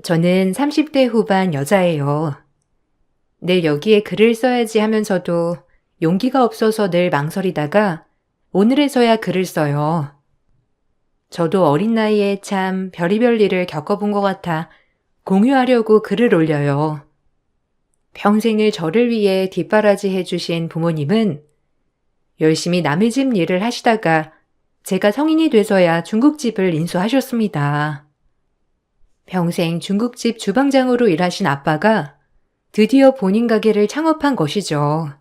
저는 30대 후반 여자예요. 늘 여기에 글을 써야지 하면서도 용기가 없어서 늘 망설이다가 오늘에서야 글을 써요. 저도 어린 나이에 참 별의별 일을 겪어본 것 같아 공유하려고 글을 올려요. 평생을 저를 위해 뒷바라지 해주신 부모님은 열심히 남의 집 일을 하시다가 제가 성인이 돼서야 중국집을 인수하셨습니다. 평생 중국집 주방장으로 일하신 아빠가 드디어 본인 가게를 창업한 것이죠.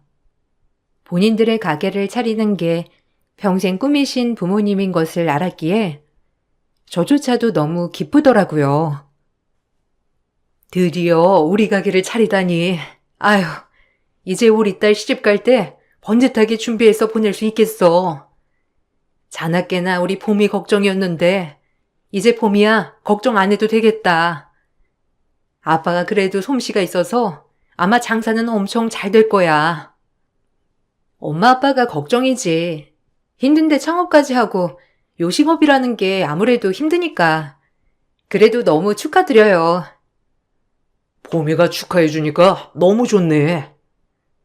본인들의 가게를 차리는 게 평생 꿈이신 부모님인 것을 알았기에 저조차도 너무 기쁘더라고요. 드디어 우리 가게를 차리다니. 아휴, 이제 우리 딸 시집 갈 때 번듯하게 준비해서 보낼 수 있겠어. 자나깨나 우리 봄이 걱정이었는데 이제 봄이야 걱정 안 해도 되겠다. 아빠가 그래도 솜씨가 있어서 아마 장사는 엄청 잘 될 거야. 엄마 아빠가 걱정이지. 힘든데 창업까지 하고 요식업이라는 게 아무래도 힘드니까. 그래도 너무 축하드려요. 봄이가 축하해주니까 너무 좋네.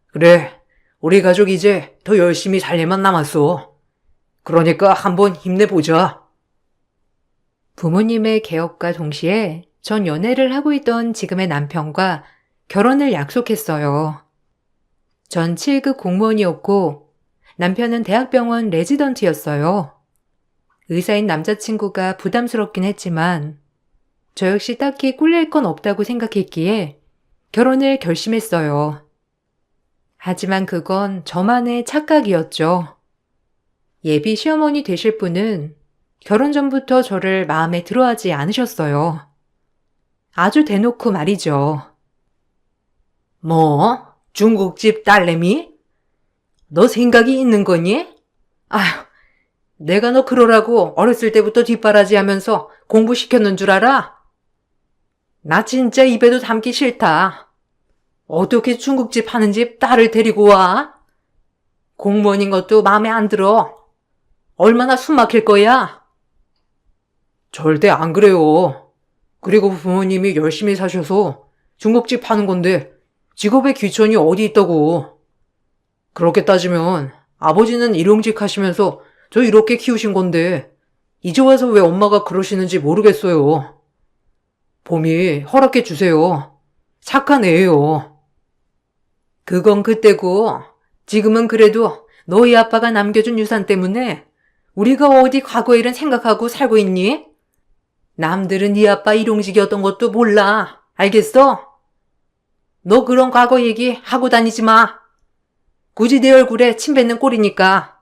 그래, 우리 가족 이제 더 열심히 살 일만 남았어. 그러니까 한번 힘내보자. 부모님의 개업과 동시에 전 연애를 하고 있던 지금의 남편과 결혼을 약속했어요. 전 7급 공무원이었고 남편은 대학병원 레지던트였어요. 의사인 남자친구가 부담스럽긴 했지만 저 역시 딱히 꿀릴 건 없다고 생각했기에 결혼을 결심했어요. 하지만 그건 저만의 착각이었죠. 예비 시어머니 되실 분은 결혼 전부터 저를 마음에 들어하지 않으셨어요. 아주 대놓고 말이죠. 뭐? 중국집 딸내미? 너 생각이 있는 거니? 아휴, 내가 너 그러라고 어렸을 때부터 뒷바라지 하면서 공부시켰는 줄 알아? 나 진짜 입에도 담기 싫다. 어떻게 중국집 하는 집 딸을 데리고 와? 공무원인 것도 마음에 안 들어. 얼마나 숨 막힐 거야? 절대 안 그래요. 그리고 부모님이 열심히 사셔서 중국집 하는 건데 직업에 귀천이 어디 있다고. 그렇게 따지면 아버지는 일용직 하시면서 저 이렇게 키우신 건데 이제 와서 왜 엄마가 그러시는지 모르겠어요. 봄이 허락해 주세요. 착한 애예요. 그건 그때고 지금은 그래도 너희 아빠가 남겨준 유산 때문에 우리가 어디 과거 일은 생각하고 살고 있니? 남들은 네 아빠 일용직이었던 것도 몰라. 알겠어? 너 그런 과거 얘기 하고 다니지 마. 굳이 내 얼굴에 침 뱉는 꼴이니까.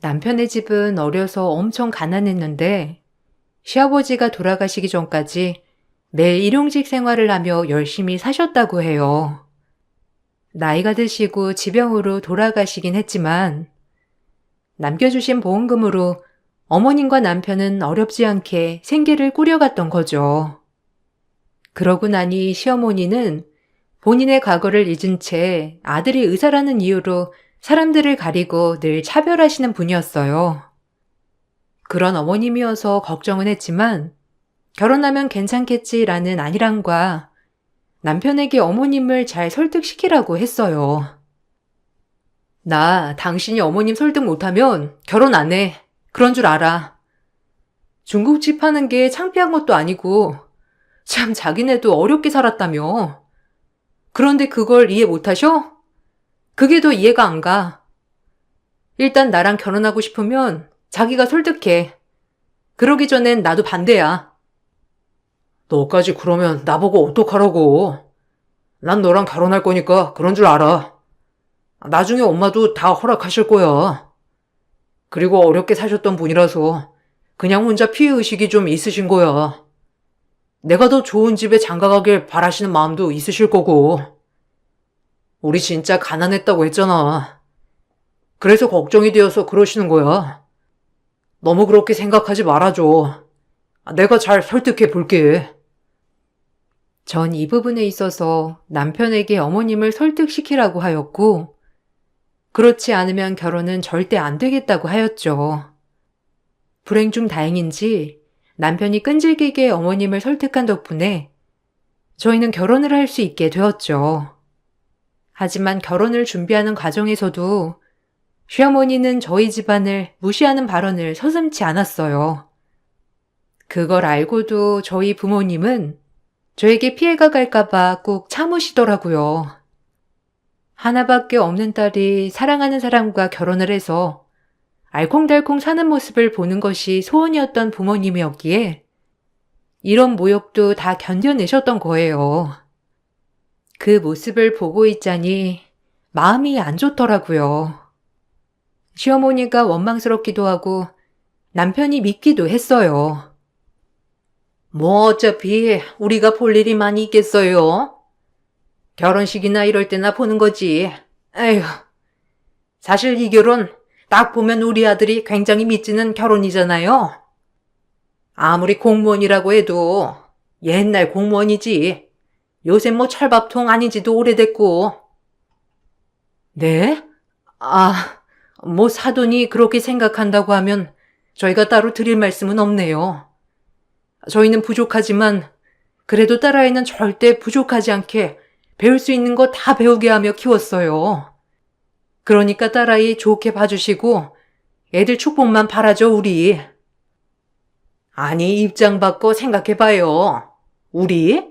남편의 집은 어려서 엄청 가난했는데 시아버지가 돌아가시기 전까지 매일 일용직 생활을 하며 열심히 사셨다고 해요. 나이가 드시고 지병으로 돌아가시긴 했지만 남겨주신 보험금으로 어머님과 남편은 어렵지 않게 생계를 꾸려갔던 거죠. 그러고 나니 시어머니는 본인의 과거를 잊은 채 아들이 의사라는 이유로 사람들을 가리고 늘 차별하시는 분이었어요. 그런 어머님이어서 걱정은 했지만 결혼하면 괜찮겠지라는 안일함과 남편에게 어머님을 잘 설득시키라고 했어요. 나 당신이 어머님 설득 못하면 결혼 안 해. 그런 줄 알아. 중국집 하는 게 창피한 것도 아니고 참 자기네도 어렵게 살았다며. 그런데 그걸 이해 못하셔? 그게 더 이해가 안 가. 일단 나랑 결혼하고 싶으면 자기가 설득해. 그러기 전엔 나도 반대야. 너까지 그러면 나보고 어떡하라고. 난 너랑 결혼할 거니까 그런 줄 알아. 나중에 엄마도 다 허락하실 거야. 그리고 어렵게 사셨던 분이라서 그냥 혼자 피해의식이 좀 있으신 거야. 내가 더 좋은 집에 장가가길 바라시는 마음도 있으실 거고. 우리 진짜 가난했다고 했잖아. 그래서 걱정이 되어서 그러시는 거야. 너무 그렇게 생각하지 말아줘. 내가 잘 설득해 볼게. 전 이 부분에 있어서 남편에게 어머님을 설득시키라고 하였고, 그렇지 않으면 결혼은 절대 안 되겠다고 하였죠. 불행 중 다행인지 남편이 끈질기게 어머님을 설득한 덕분에 저희는 결혼을 할 수 있게 되었죠. 하지만 결혼을 준비하는 과정에서도 시어머니는 저희 집안을 무시하는 발언을 서슴지 않았어요. 그걸 알고도 저희 부모님은 저에게 피해가 갈까봐 꼭 참으시더라고요. 하나밖에 없는 딸이 사랑하는 사람과 결혼을 해서 알콩달콩 사는 모습을 보는 것이 소원이었던 부모님이었기에 이런 모욕도 다 견뎌내셨던 거예요. 그 모습을 보고 있자니 마음이 안 좋더라고요. 시어머니가 원망스럽기도 하고 남편이 믿기도 했어요. 뭐 어차피 우리가 볼 일이 많이 있겠어요. 결혼식이나 이럴 때나 보는 거지. 에휴, 사실 이 결혼 딱 보면 우리 아들이 굉장히 믿지는 결혼이잖아요. 아무리 공무원이라고 해도 옛날 공무원이지. 요새 뭐 철밥통 아닌 지도 오래됐고. 네? 뭐 사돈이 그렇게 생각한다고 하면 저희가 따로 드릴 말씀은 없네요. 저희는 부족하지만 그래도 딸아이는 절대 부족하지 않게 배울 수 있는 거 다 배우게 하며 키웠어요. 그러니까 딸아이 좋게 봐주시고 애들 축복만 바라죠, 우리. 아니, 입장 바꿔 생각해봐요. 우리?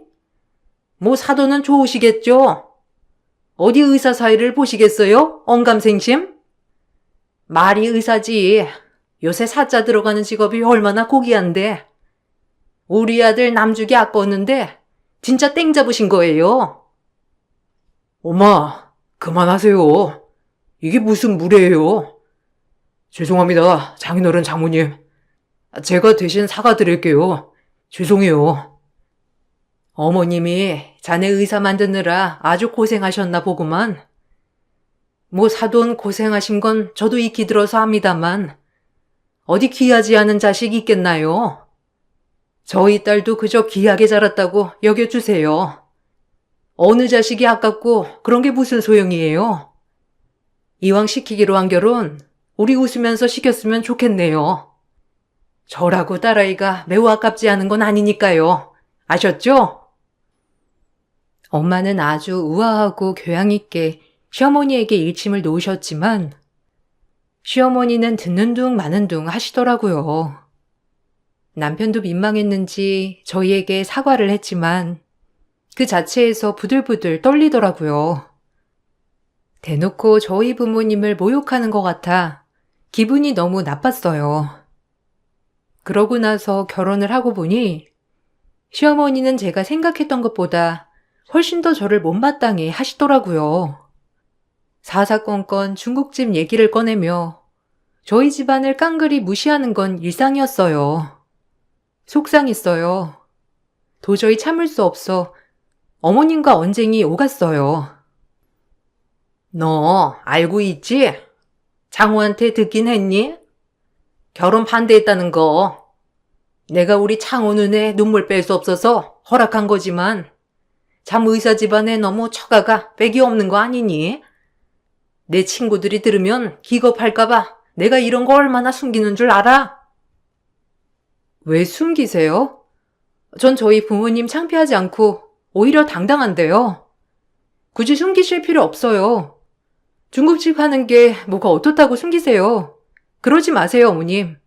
뭐 사돈은 좋으시겠죠? 어디 의사 사이를 보시겠어요? 언감생심? 말이 의사지. 요새 사자 들어가는 직업이 얼마나 고귀한데. 우리 아들 남주기 아까웠는데 진짜 땡 잡으신 거예요. 엄마, 그만하세요. 이게 무슨 무례예요. 죄송합니다, 장인어른 장모님. 제가 대신 사과드릴게요. 죄송해요. 어머님이 자네 의사 만드느라 아주 고생하셨나 보구만. 뭐 사돈 고생하신 건 저도 익히 들어서 합니다만 어디 귀하지 않은 자식이 있겠나요? 저희 딸도 그저 귀하게 자랐다고 여겨주세요. 어느 자식이 아깝고 그런 게 무슨 소용이에요? 이왕 시키기로 한 결혼 우리 웃으면서 시켰으면 좋겠네요. 저라고 딸아이가 매우 아깝지 않은 건 아니니까요. 아셨죠? 엄마는 아주 우아하고 교양 있게 시어머니에게 일침을 놓으셨지만 시어머니는 듣는 둥 마는 둥 하시더라고요. 남편도 민망했는지 저희에게 사과를 했지만 그 자체에서 부들부들 떨리더라고요. 대놓고 저희 부모님을 모욕하는 것 같아 기분이 너무 나빴어요. 그러고 나서 결혼을 하고 보니 시어머니는 제가 생각했던 것보다 훨씬 더 저를 못마땅해 하시더라고요. 사사건건 중국집 얘기를 꺼내며 저희 집안을 깡그리 무시하는 건 일상이었어요. 속상했어요. 도저히 참을 수 없어 어머님과 언쟁이 오갔어요. 너 알고 있지? 장호한테 듣긴 했니? 결혼 반대했다는 거. 내가 우리 창호 눈에 눈물 뺄 수 없어서 허락한 거지만 참 의사 집안에 너무 처가가 빽이 없는 거 아니니? 내 친구들이 들으면 기겁할까봐 내가 이런 거 얼마나 숨기는 줄 알아? 왜 숨기세요? 전 저희 부모님 창피하지 않고 오히려 당당한데요. 굳이 숨기실 필요 없어요. 중국집 하는 게 뭐가 어떻다고 숨기세요. 그러지 마세요, 어머님.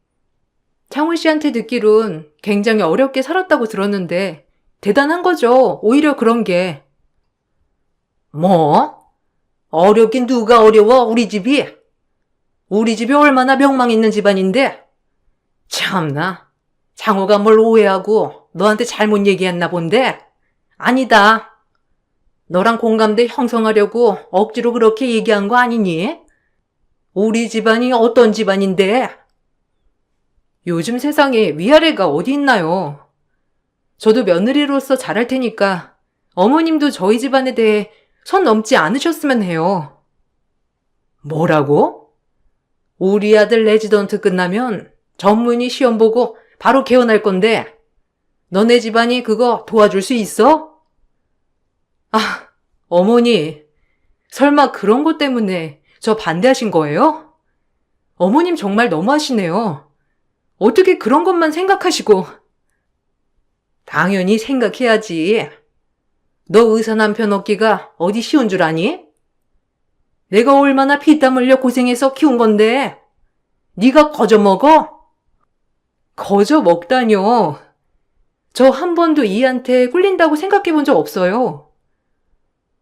창훈 씨한테 듣기론 굉장히 어렵게 살았다고 들었는데 대단한 거죠. 오히려 그런 게. 뭐? 어렵긴 누가 어려워, 우리 집이? 우리 집이 얼마나 명망 있는 집안인데? 참나, 장호가 뭘 오해하고 너한테 잘못 얘기했나 본데? 아니다. 너랑 공감대 형성하려고 억지로 그렇게 얘기한 거 아니니? 우리 집안이 어떤 집안인데? 요즘 세상에 위아래가 어디 있나요? 저도 며느리로서 잘할 테니까 어머님도 저희 집안에 대해 선 넘지 않으셨으면 해요. 뭐라고? 우리 아들 레지던트 끝나면 전문의 시험 보고 바로 개원할 건데 너네 집안이 그거 도와줄 수 있어? 아, 어머니, 설마 그런 것 때문에 저 반대하신 거예요? 어머님 정말 너무하시네요. 어떻게 그런 것만 생각하시고. 당연히 생각해야지. 너 의사 남편 얻기가 어디 쉬운 줄 아니? 내가 얼마나 피땀 흘려 고생해서 키운 건데 네가 거저 먹어? 거저 먹다뇨. 저 한 번도 이한테 꿀린다고 생각해 본 적 없어요.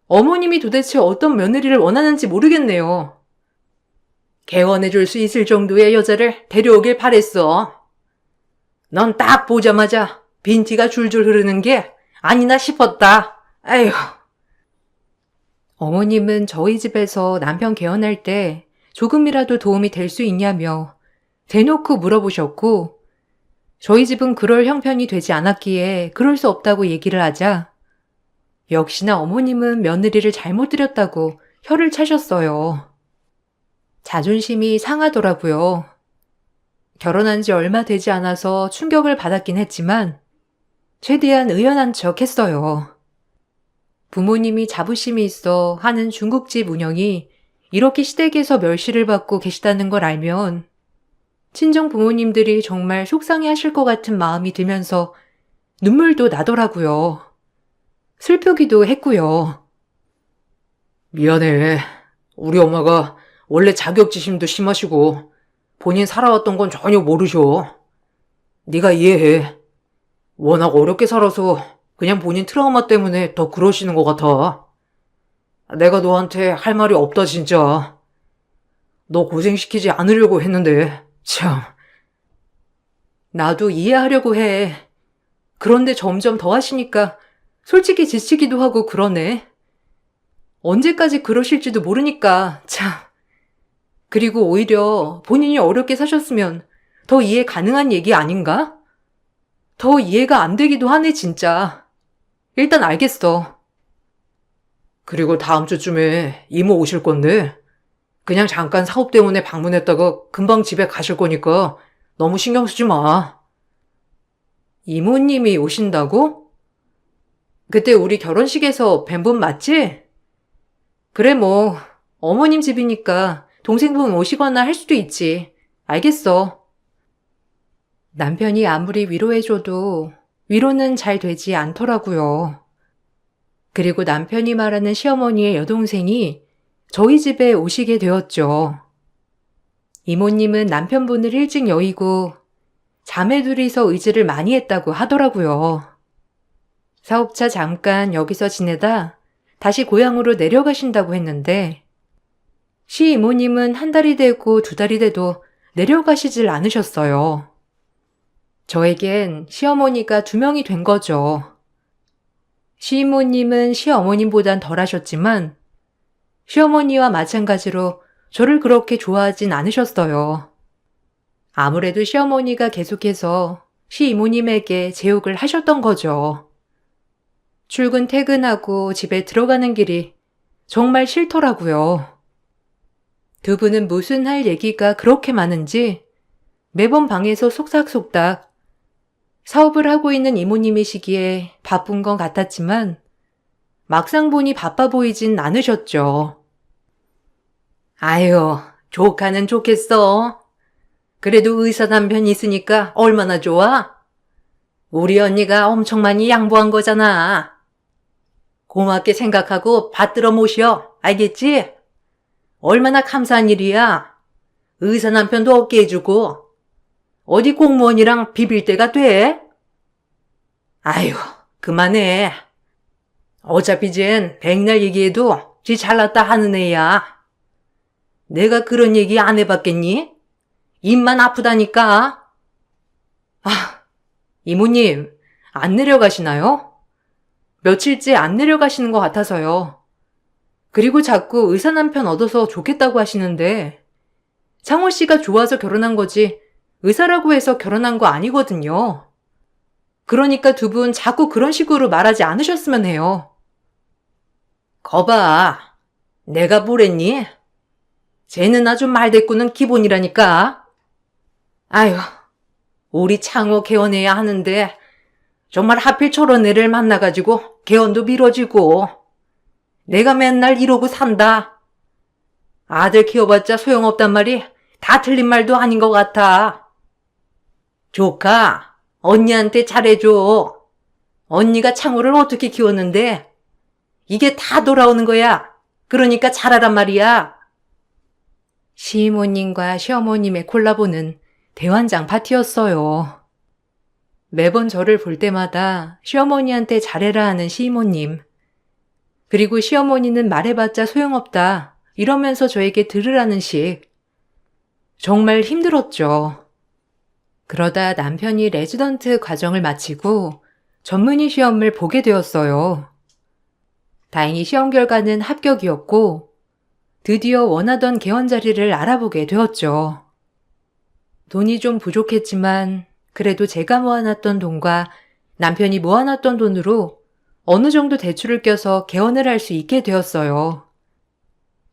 어머님이 도대체 어떤 며느리를 원하는지 모르겠네요. 개원해 줄 수 있을 정도의 여자를 데려오길 바랬어. 넌 딱 보자마자 빈티가 줄줄 흐르는 게 아니나 싶었다. 아휴. 어머님은 저희 집에서 남편 개원할 때 조금이라도 도움이 될 수 있냐며 대놓고 물어보셨고, 저희 집은 그럴 형편이 되지 않았기에 그럴 수 없다고 얘기를 하자 역시나 어머님은 며느리를 잘못 들였다고 혀를 차셨어요. 자존심이 상하더라고요. 결혼한 지 얼마 되지 않아서 충격을 받았긴 했지만 최대한 의연한 척 했어요. 부모님이 자부심이 있어 하는 중국집 운영이 이렇게 시댁에서 멸시를 받고 계시다는 걸 알면 친정 부모님들이 정말 속상해 하실 것 같은 마음이 들면서 눈물도 나더라고요. 슬프기도 했고요. 미안해. 우리 엄마가 원래 자격지심도 심하시고 본인 살아왔던 건 전혀 모르셔. 네가 이해해. 워낙 어렵게 살아서 그냥 본인 트라우마 때문에 더 그러시는 것 같아. 내가 너한테 할 말이 없다 진짜. 너 고생시키지 않으려고 했는데 참. 나도 이해하려고 해. 그런데 점점 더 하시니까 솔직히 지치기도 하고 그러네. 언제까지 그러실지도 모르니까 참. 그리고 오히려 본인이 어렵게 사셨으면 더 이해 가능한 얘기 아닌가? 더 이해가 안 되기도 하네 진짜. 일단 알겠어. 그리고 다음 주쯤에 이모 오실 건데 그냥 잠깐 사업 때문에 방문했다가 금방 집에 가실 거니까 너무 신경 쓰지 마. 이모님이 오신다고? 그때 우리 결혼식에서 뵌 분 맞지? 그래 뭐 어머님 집이니까 동생분 오시거나 할 수도 있지. 알겠어. 남편이 아무리 위로해줘도 위로는 잘 되지 않더라고요. 그리고 남편이 말하는 시어머니의 여동생이 저희 집에 오시게 되었죠. 이모님은 남편분을 일찍 여의고 자매 둘이서 의지를 많이 했다고 하더라고요. 사업차 잠깐 여기서 지내다 다시 고향으로 내려가신다고 했는데 시이모님은 한 달이 되고 두 달이 돼도 내려가시질 않으셨어요. 저에겐 시어머니가 두 명이 된 거죠. 시이모님은 시어머님보단 덜 하셨지만 시어머니와 마찬가지로 저를 그렇게 좋아하진 않으셨어요. 아무래도 시어머니가 계속해서 시이모님에게 제욕을 하셨던 거죠. 출근 퇴근하고 집에 들어가는 길이 정말 싫더라고요. 두 분은 무슨 할 얘기가 그렇게 많은지 매번 방에서 속닥속닥 사업을 하고 있는 이모님이시기에 바쁜 건 같았지만 막상 보니 바빠 보이진 않으셨죠. 아유, 조카는 좋겠어. 그래도 의사 남편 있으니까 얼마나 좋아? 우리 언니가 엄청 많이 양보한 거잖아. 고맙게 생각하고 받들어 모셔. 알겠지? 얼마나 감사한 일이야. 의사 남편도 없게 해주고 어디 공무원이랑 비빌 때가 돼? 아유, 그만해. 어차피 쟨 백날 얘기해도 지 잘났다 하는 애야. 내가 그런 얘기 안 해봤겠니? 입만 아프다니까. 아, 이모님, 안 내려가시나요? 며칠째 안 내려가시는 것 같아서요. 그리고 자꾸 의사 남편 얻어서 좋겠다고 하시는데 창호 씨가 좋아서 결혼한 거지 의사라고 해서 결혼한 거 아니거든요. 그러니까 두 분 자꾸 그런 식으로 말하지 않으셨으면 해요. 거봐, 내가 뭐랬니? 쟤는 아주 말대꾸는 기본이라니까. 아휴, 우리 창호 개원해야 하는데 정말 하필 저런 애를 만나가지고 개원도 미뤄지고 내가 맨날 이러고 산다. 아들 키워봤자 소용없단 말이 다 틀린 말도 아닌 것 같아. 조카, 언니한테 잘해줘. 언니가 창호를 어떻게 키웠는데? 이게 다 돌아오는 거야. 그러니까 잘하란 말이야. 시이모님과 시어머님의 콜라보는 대환장 파티였어요. 매번 저를 볼 때마다 시어머니한테 잘해라 하는 시이모님. 그리고 시어머니는 말해봤자 소용없다 이러면서 저에게 들으라는 식. 정말 힘들었죠. 그러다 남편이 레지던트 과정을 마치고 전문의 시험을 보게 되었어요. 다행히 시험 결과는 합격이었고 드디어 원하던 개원 자리를 알아보게 되었죠. 돈이 좀 부족했지만 그래도 제가 모아놨던 돈과 남편이 모아놨던 돈으로 어느 정도 대출을 껴서 개원을 할 수 있게 되었어요.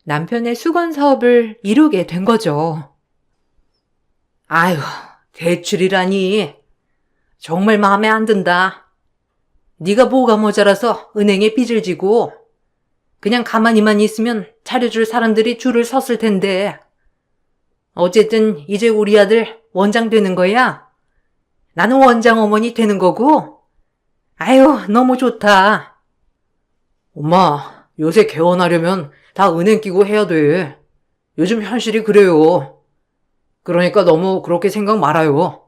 남편의 수건 사업을 이루게 된 거죠. 아휴, 대출이라니. 정말 마음에 안 든다. 네가 뭐가 모자라서 은행에 빚을 지고 그냥 가만히만 있으면 차려줄 사람들이 줄을 섰을 텐데. 어쨌든 이제 우리 아들 원장 되는 거야. 나는 원장 어머니 되는 거고. 아유, 너무 좋다. 엄마, 요새 개원하려면 다 은행 끼고 해야 돼. 요즘 현실이 그래요. 그러니까 너무 그렇게 생각 말아요.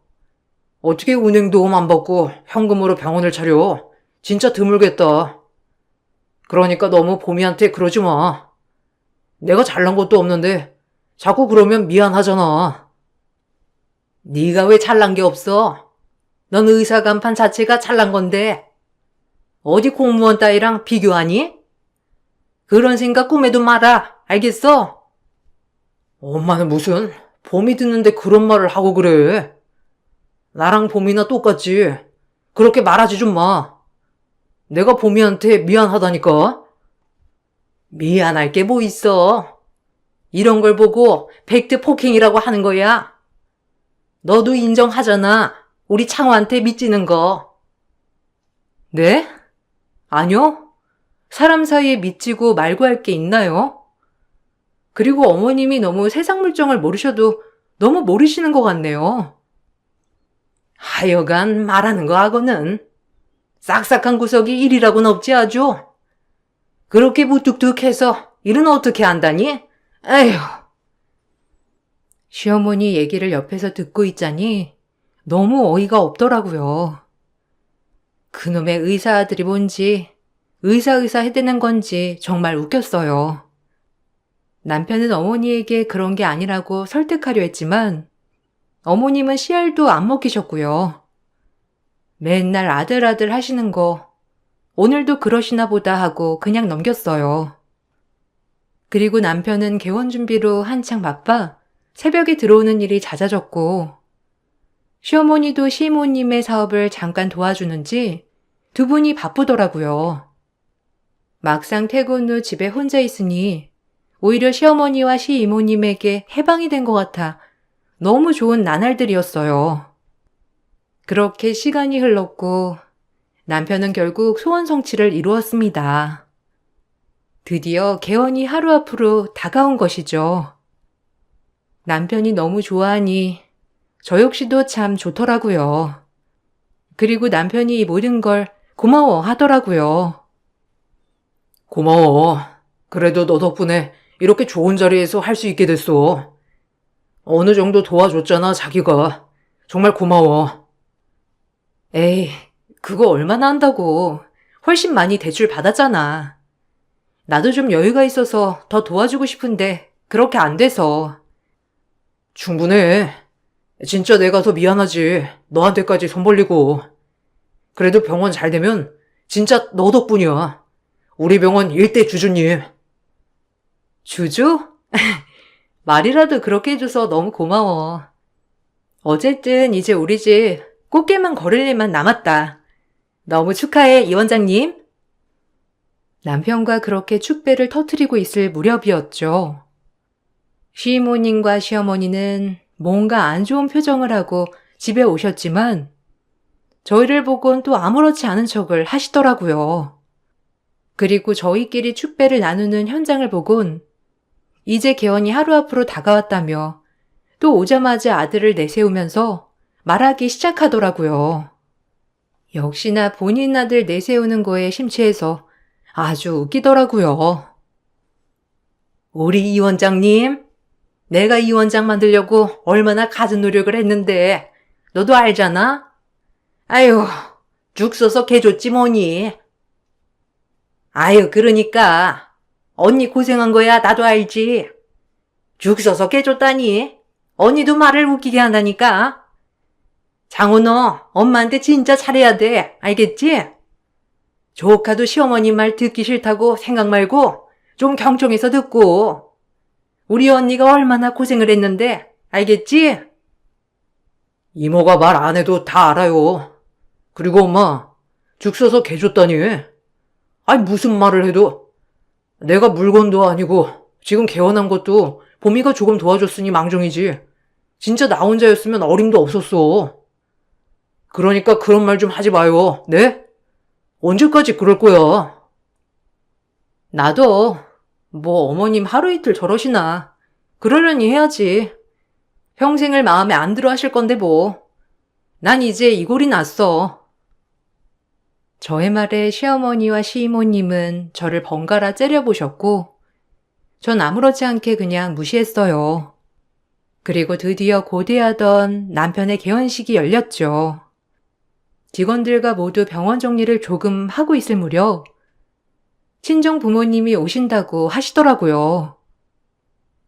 어떻게 은행 도움 안 받고 현금으로 병원을 차려? 진짜 드물겠다. 그러니까 너무 보미한테 그러지 마. 내가 잘난 것도 없는데 자꾸 그러면 미안하잖아. 네가 왜 잘난 게 없어? 넌 의사 간판 자체가 잘난 건데 어디 공무원 따위랑 비교하니? 그런 생각 꿈에도 마라. 알겠어? 엄마는 무슨 봄이 듣는데 그런 말을 하고 그래. 나랑 봄이나 똑같지. 그렇게 말하지 좀 마. 내가 봄이한테 미안하다니까. 미안할 게 뭐 있어. 이런 걸 보고 팩트 폭행이라고 하는 거야. 너도 인정하잖아. 우리 창호한테 미치는 거. 네? 아니요. 사람 사이에 미치고 말고 할 게 있나요? 그리고 어머님이 너무 세상 물정을 모르셔도 너무 모르시는 것 같네요. 하여간 말하는 거 하고는 싹싹한 구석이 일이라고는 없지 아주. 그렇게 무뚝뚝해서 일은 어떻게 한다니? 에휴. 시어머니 얘기를 옆에서 듣고 있자니 너무 어이가 없더라고요. 그놈의 의사 아들이 뭔지 의사 해대는 건지 정말 웃겼어요. 남편은 어머니에게 그런 게 아니라고 설득하려 했지만 어머님은 씨알도 안 먹히셨고요. 맨날 아들 하시는 거 오늘도 그러시나 보다 하고 그냥 넘겼어요. 그리고 남편은 개원 준비로 한창 바빠 새벽에 들어오는 일이 잦아졌고 시어머니도 시이모님의 사업을 잠깐 도와주는지 두 분이 바쁘더라고요. 막상 퇴근 후 집에 혼자 있으니 오히려 시어머니와 시이모님에게 해방이 된 것 같아 너무 좋은 나날들이었어요. 그렇게 시간이 흘렀고 남편은 결국 소원 성취를 이루었습니다. 드디어 개원이 하루 앞으로 다가온 것이죠. 남편이 너무 좋아하니 저 역시도 참 좋더라고요. 그리고 남편이 이 모든 걸 고마워 하더라고요. 고마워. 그래도 너 덕분에 이렇게 좋은 자리에서 할 수 있게 됐어. 어느 정도 도와줬잖아, 자기가. 정말 고마워. 에이, 그거 얼마나 한다고. 훨씬 많이 대출 받았잖아. 나도 좀 여유가 있어서 더 도와주고 싶은데 그렇게 안 돼서. 충분해. 진짜 내가 더 미안하지. 너한테까지 손 벌리고. 그래도 병원 잘 되면 진짜 너 덕분이야. 우리 병원 일대 주주님. 주주? 말이라도 그렇게 해줘서 너무 고마워. 어쨌든 이제 우리 집 꽃게만 거릴 일만 남았다. 너무 축하해, 이 원장님. 남편과 그렇게 축배를 터뜨리고 있을 무렵이었죠. 시이모님과 시어머니는 뭔가 안 좋은 표정을 하고 집에 오셨지만 저희를 보곤 또 아무렇지 않은 척을 하시더라고요. 그리고 저희끼리 축배를 나누는 현장을 보곤 이제 개원이 하루 앞으로 다가왔다며 또 오자마자 아들을 내세우면서 말하기 시작하더라고요. 역시나 본인 아들 내세우는 거에 심취해서 아주 웃기더라고요. 우리 이 원장님, 내가 이 원장 만들려고 얼마나 갖은 노력을 했는데 너도 알잖아? 아유, 죽 써서 개 줬지 뭐니. 아유, 그러니까 언니 고생한 거야 나도 알지. 죽 써서 개 줬다니. 언니도 말을 웃기게 한다니까. 장호 너 엄마한테 진짜 잘해야 돼. 알겠지? 조카도 시어머니 말 듣기 싫다고 생각 말고 좀 경청해서 듣고. 우리 언니가 얼마나 고생을 했는데 알겠지? 이모가 말 안 해도 다 알아요. 그리고 엄마, 죽 써서 개 줬다니. 아니 무슨 말을 해도 내가 물건도 아니고 지금 개원한 것도 봄이가 조금 도와줬으니 망정이지. 진짜 나 혼자였으면 어림도 없었어. 그러니까 그런 말 좀 하지 마요. 네? 언제까지 그럴 거야? 나도 뭐 어머님 하루 이틀 저러시나 그러려니 해야지. 평생을 마음에 안 들어 하실 건데 뭐. 난 이제 이 꼴이 났어. 저의 말에 시어머니와 시이모님은 저를 번갈아 째려보셨고 전 아무렇지 않게 그냥 무시했어요. 그리고 드디어 고대하던 남편의 개원식이 열렸죠. 직원들과 모두 병원 정리를 조금 하고 있을 무렵 친정 부모님이 오신다고 하시더라고요.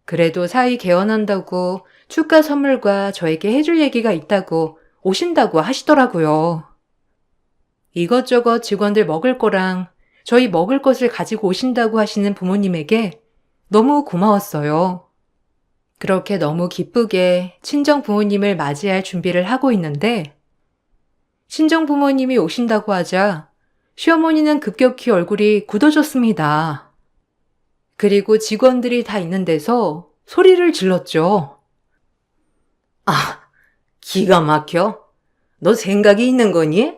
그래도 사위 개원한다고 축가 선물과 저에게 해줄 얘기가 있다고 오신다고 하시더라고요. 이것저것 직원들 먹을 거랑 저희 먹을 것을 가지고 오신다고 하시는 부모님에게 너무 고마웠어요. 그렇게 너무 기쁘게 친정 부모님을 맞이할 준비를 하고 있는데 친정 부모님이 오신다고 하자 시어머니는 급격히 얼굴이 굳어졌습니다. 그리고 직원들이 다 있는 데서 소리를 질렀죠. 아, 기가 막혀. 너 생각이 있는 거니?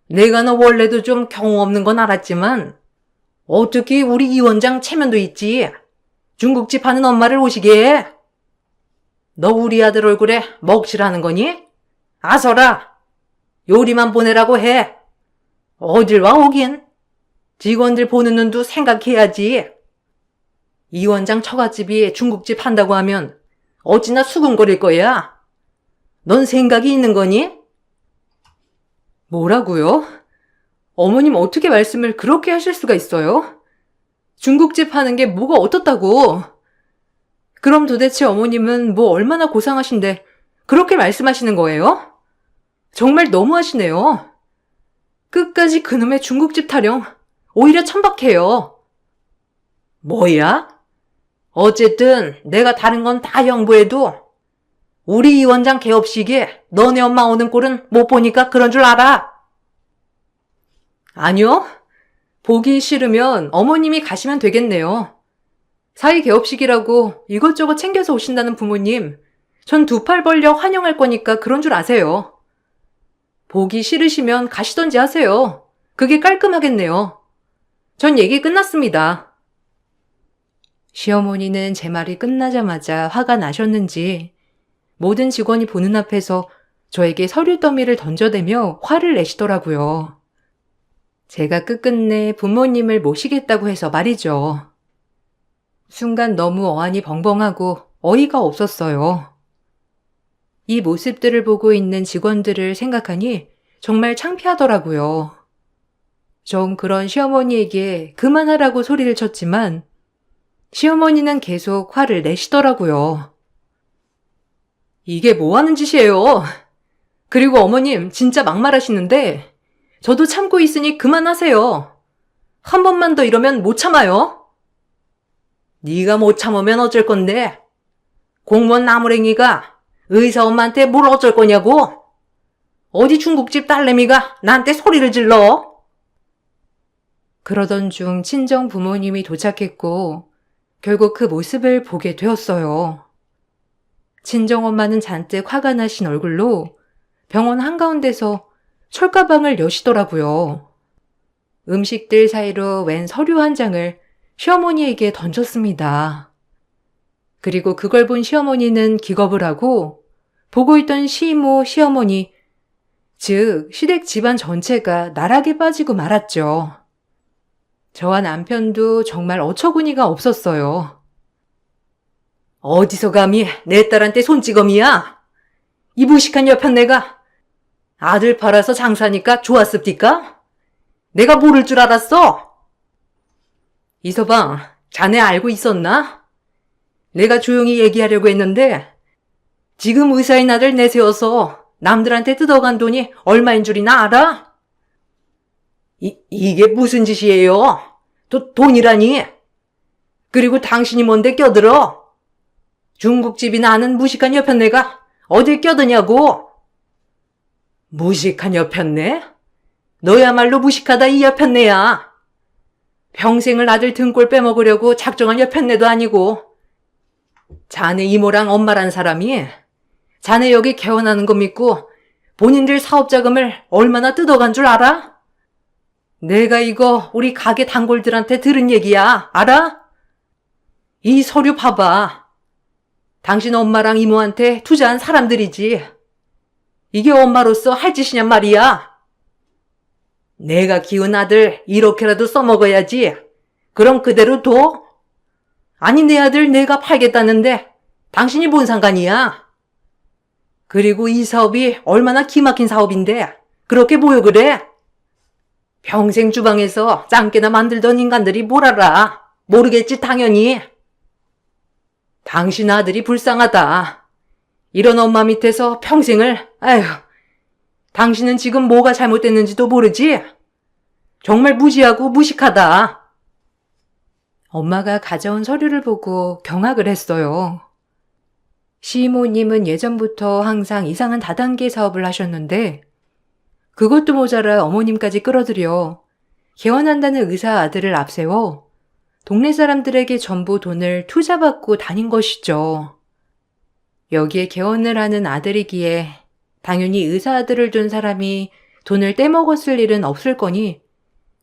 내가 너 원래도 좀 경우 없는 건 알았지만 어떻게 우리 이 원장 체면도 있지. 중국집 하는 엄마를 오시게 해. 너 우리 아들 얼굴에 먹칠하는 거니? 아서라. 요리만 보내라고 해. 어딜 와 오긴. 직원들 보는 눈도 생각해야지. 이 원장 처갓집이 중국집 한다고 하면 어찌나 수군거릴 거야. 넌 생각이 있는 거니? 뭐라고요? 어머님 어떻게 말씀을 그렇게 하실 수가 있어요? 중국집 하는 게 뭐가 어떻다고? 그럼 도대체 어머님은 뭐 얼마나 고상하신데 그렇게 말씀하시는 거예요? 정말 너무하시네요. 끝까지 그놈의 중국집 타령 오히려 천박해요. 뭐야? 어쨌든 내가 다른 건 다 양보해도 우리 이 원장 개업식에 너네 엄마 오는 꼴은 못 보니까 그런 줄 알아. 아니요. 보기 싫으면 어머님이 가시면 되겠네요. 사위 개업식이라고 이것저것 챙겨서 오신다는 부모님, 전 두 팔 벌려 환영할 거니까 그런 줄 아세요. 보기 싫으시면 가시던지 하세요. 그게 깔끔하겠네요. 전 얘기 끝났습니다. 시어머니는 제 말이 끝나자마자 화가 나셨는지 모든 직원이 보는 앞에서 저에게 서류 더미를 던져대며 화를 내시더라고요. 제가 끝끝내 부모님을 모시겠다고 해서 말이죠. 순간 너무 어안이 벙벙하고 어이가 없었어요. 이 모습들을 보고 있는 직원들을 생각하니 정말 창피하더라고요. 전 그런 시어머니에게 그만하라고 소리를 쳤지만 시어머니는 계속 화를 내시더라고요. 이게 뭐 하는 짓이에요? 그리고 어머님 진짜 막말하시는데 저도 참고 있으니 그만하세요. 한 번만 더 이러면 못 참아요. 네가 못 참으면 어쩔 건데. 공무원 나무랭이가 의사 엄마한테 뭘 어쩔 거냐고. 어디 중국집 딸내미가 나한테 소리를 질러. 그러던 중 친정 부모님이 도착했고 결국 그 모습을 보게 되었어요. 친정엄마는 잔뜩 화가 나신 얼굴로 병원 한가운데서 철가방을 여시더라고요. 음식들 사이로 웬 서류 한 장을 시어머니에게 던졌습니다. 그리고 그걸 본 시어머니는 기겁을 하고 보고 있던 시이모, 시어머니 즉 시댁 집안 전체가 나락에 빠지고 말았죠. 저와 남편도 정말 어처구니가 없었어요. 어디서 감히 내 딸한테 손찌검이야? 이 무식한 여편네가 아들 팔아서 장사니까 좋았습니까? 내가 모를 줄 알았어? 이서방, 자네 알고 있었나? 내가 조용히 얘기하려고 했는데 지금 의사인 아들 내세워서 남들한테 뜯어간 돈이 얼마인 줄이나 알아? 이게 무슨 짓이에요? 돈이라니? 그리고 당신이 뭔데 껴들어? 중국집이나 하는 무식한 여편네가 어딜 껴드냐고? 무식한 여편네? 너야말로 무식하다 이 여편네야. 평생을 아들 등골 빼먹으려고 작정한 여편네도 아니고 자네 이모랑 엄마란 사람이 자네 여기 개원하는 거 믿고 본인들 사업자금을 얼마나 뜯어간 줄 알아? 내가 이거 우리 가게 단골들한테 들은 얘기야. 알아? 이 서류 봐봐. 당신 엄마랑 이모한테 투자한 사람들이지. 이게 엄마로서 할 짓이냔 말이야. 내가 키운 아들 이렇게라도 써먹어야지. 그럼 그대로 둬? 아니 내 아들 내가 팔겠다는데 당신이 뭔 상관이야? 그리고 이 사업이 얼마나 기막힌 사업인데 그렇게 보여 그래? 평생 주방에서 짱깨나 만들던 인간들이 뭘 알아? 모르겠지 당연히. 당신 아들이 불쌍하다. 이런 엄마 밑에서 평생을, 아휴, 당신은 지금 뭐가 잘못됐는지도 모르지? 정말 무지하고 무식하다. 엄마가 가져온 서류를 보고 경악을 했어요. 시이모님은 예전부터 항상 이상한 다단계 사업을 하셨는데 그것도 모자라 어머님까지 끌어들여 개원한다는 의사 아들을 앞세워 동네 사람들에게 전부 돈을 투자받고 다닌 것이죠. 여기에 개원을 하는 아들이기에 당연히 의사 아들을 둔 사람이 돈을 떼먹었을 일은 없을 거니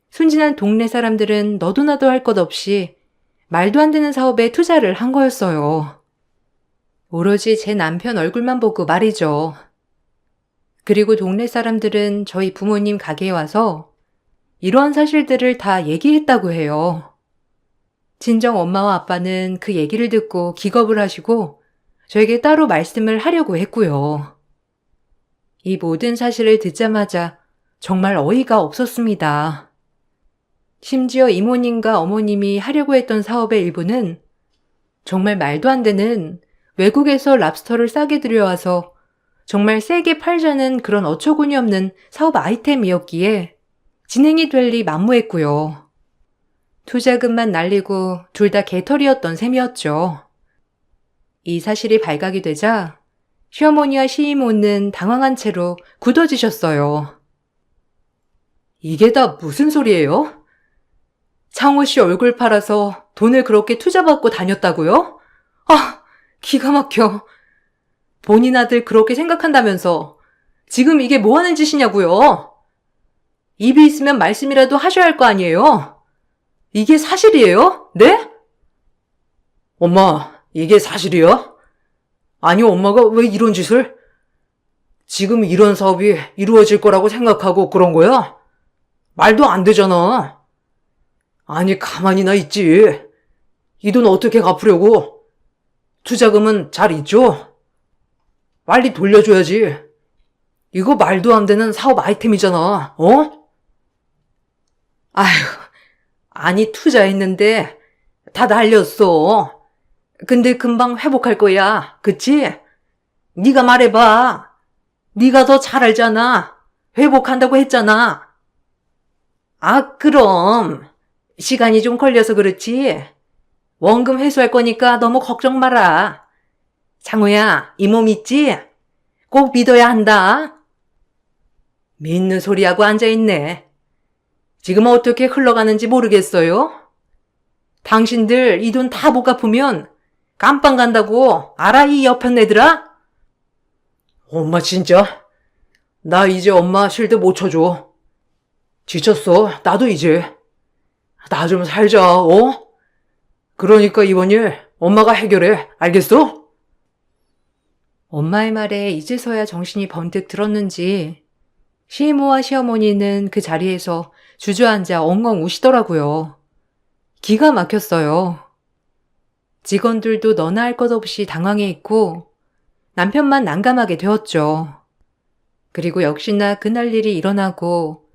순진한 동네 사람들은 너도 나도 할 것 없이 말도 안 되는 사업에 투자를 한 거였어요. 오로지 제 남편 얼굴만 보고 말이죠. 그리고 동네 사람들은 저희 부모님 가게에 와서 이러한 사실들을 다 얘기했다고 해요. 친정 엄마와 아빠는 그 얘기를 듣고 기겁을 하시고 저에게 따로 말씀을 하려고 했고요. 이 모든 사실을 듣자마자 정말 어이가 없었습니다. 심지어 이모님과 어머님이 하려고 했던 사업의 일부는 정말 말도 안 되는 외국에서 랍스터를 싸게 들여와서 정말 세게 팔자는 그런 어처구니 없는 사업 아이템이었기에 진행이 될 리 만무했고요. 투자금만 날리고 둘 다 개털이었던 셈이었죠. 이 사실이 발각이 되자 시어머니와 시이모는 당황한 채로 굳어지셨어요. 이게 다 무슨 소리예요? 창호 씨 얼굴 팔아서 돈을 그렇게 투자받고 다녔다고요? 아, 기가 막혀. 본인 아들 그렇게 생각한다면서 지금 이게 뭐 하는 짓이냐고요? 입이 있으면 말씀이라도 하셔야 할 거 아니에요? 이게 사실이에요? 네? 엄마, 이게 사실이야? 아니, 엄마가 왜 이런 짓을? 지금 이런 사업이 이루어질 거라고 생각하고 그런 거야? 말도 안 되잖아. 아니, 가만히나 있지. 이 돈 어떻게 갚으려고? 투자금은 잘 있죠? 빨리 돌려줘야지. 이거 말도 안 되는 사업 아이템이잖아, 어? 아휴, 아니 투자했는데 다 날렸어. 근데 금방 회복할 거야, 그치? 네가 말해봐. 네가 더 잘 알잖아. 회복한다고 했잖아. 아, 그럼 시간이 좀 걸려서 그렇지. 원금 회수할 거니까 너무 걱정 마라. 창호야, 이 몸 있지? 꼭 믿어야 한다. 믿는 소리하고 앉아있네. 지금 어떻게 흘러가는지 모르겠어요? 당신들 이 돈 다 못 갚으면 깜빵 간다고 알아, 이 여편네들아? 엄마 진짜? 나 이제 엄마 실드 못 쳐줘. 지쳤어, 나도 이제. 나 좀 살자, 어? 그러니까 이번 일 엄마가 해결해, 알겠어? 엄마의 말에 이제서야 정신이 번뜩 들었는지 시이모와 시어머니는 그 자리에서 주저앉아 엉엉 우시더라고요. 기가 막혔어요. 직원들도 너나 할 것 없이 당황해 있고 남편만 난감하게 되었죠. 그리고 역시나 그날 일이 일어나고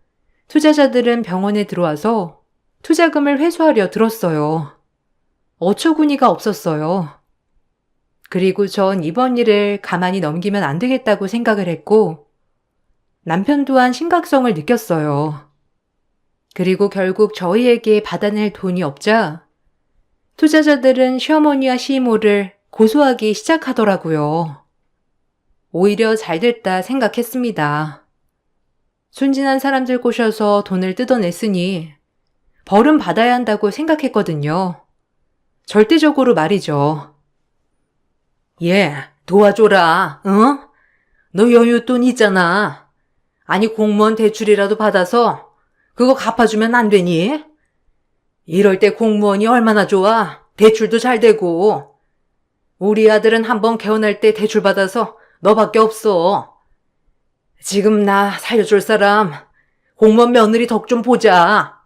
투자자들은 병원에 들어와서 투자금을 회수하려 들었어요. 어처구니가 없었어요. 그리고 전 이번 일을 가만히 넘기면 안 되겠다고 생각을 했고 남편 또한 심각성을 느꼈어요. 그리고 결국 저희에게 받아낼 돈이 없자 투자자들은 시어머니와 시이모를 고소하기 시작하더라고요. 오히려 잘됐다 생각했습니다. 순진한 사람들 꼬셔서 돈을 뜯어냈으니 벌은 받아야 한다고 생각했거든요. 절대적으로 말이죠. 얘, 도와줘라, 응? 너 여윳돈 있잖아. 아니 공무원 대출이라도 받아서 그거 갚아주면 안 되니? 이럴 때 공무원이 얼마나 좋아. 대출도 잘 되고. 우리 아들은 한번 개원할 때 대출 받아서 너밖에 없어. 지금 나 살려줄 사람 공무원 며느리 덕 좀 보자.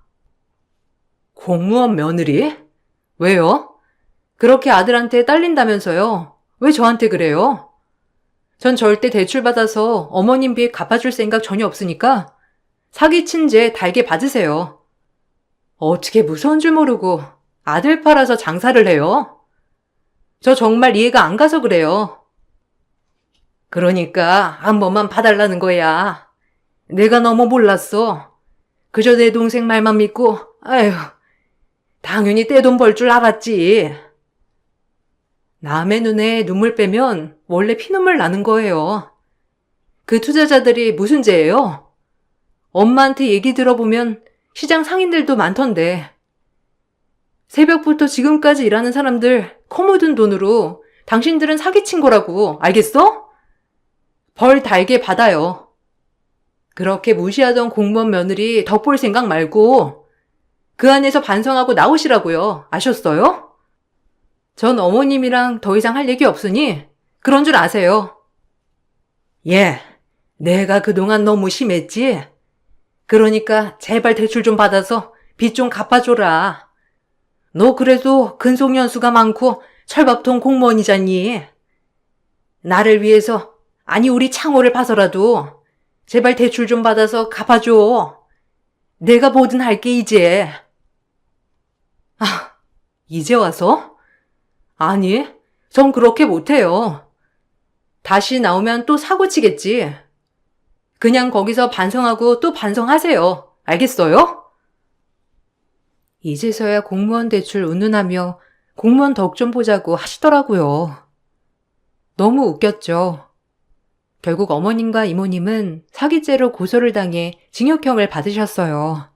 공무원 며느리? 왜요? 그렇게 아들한테 딸린다면서요. 왜 저한테 그래요? 전 절대 대출 받아서 어머님 빚 갚아줄 생각 전혀 없으니까 사기친 죄 달게 받으세요. 어떻게 무서운 줄 모르고 아들 팔아서 장사를 해요? 저 정말 이해가 안 가서 그래요. 그러니까 한 번만 봐달라는 거야. 내가 너무 몰랐어. 그저 내 동생 말만 믿고, 아휴, 당연히 떼돈 벌 줄 알았지. 남의 눈에 눈물 빼면 원래 피눈물 나는 거예요. 그 투자자들이 무슨 죄예요? 엄마한테 얘기 들어보면 시장 상인들도 많던데. 새벽부터 지금까지 일하는 사람들 코 묻은 돈으로 당신들은 사기친 거라고, 알겠어? 벌 달게 받아요. 그렇게 무시하던 공무원 며느리 덕볼 생각 말고 그 안에서 반성하고 나오시라고요. 아셨어요? 전 어머님이랑 더 이상 할 얘기 없으니 그런 줄 아세요. 예, 내가 그동안 너무 심했지? 그러니까 제발 대출 좀 받아서 빚 좀 갚아줘라. 너 그래도 근속연수가 많고 철밥통 공무원이잖니. 나를 위해서, 아니 우리 창호를 봐서라도 제발 대출 좀 받아서 갚아줘. 내가 뭐든 할게 이제. 아, 이제 와서? 아니, 전 그렇게 못해요. 다시 나오면 또 사고 치겠지. 그냥 거기서 반성하고 또 반성하세요. 알겠어요? 이제서야 공무원 대출 운운하며 공무원 덕 좀 보자고 하시더라고요. 너무 웃겼죠. 결국 어머님과 이모님은 사기죄로 고소를 당해 징역형을 받으셨어요.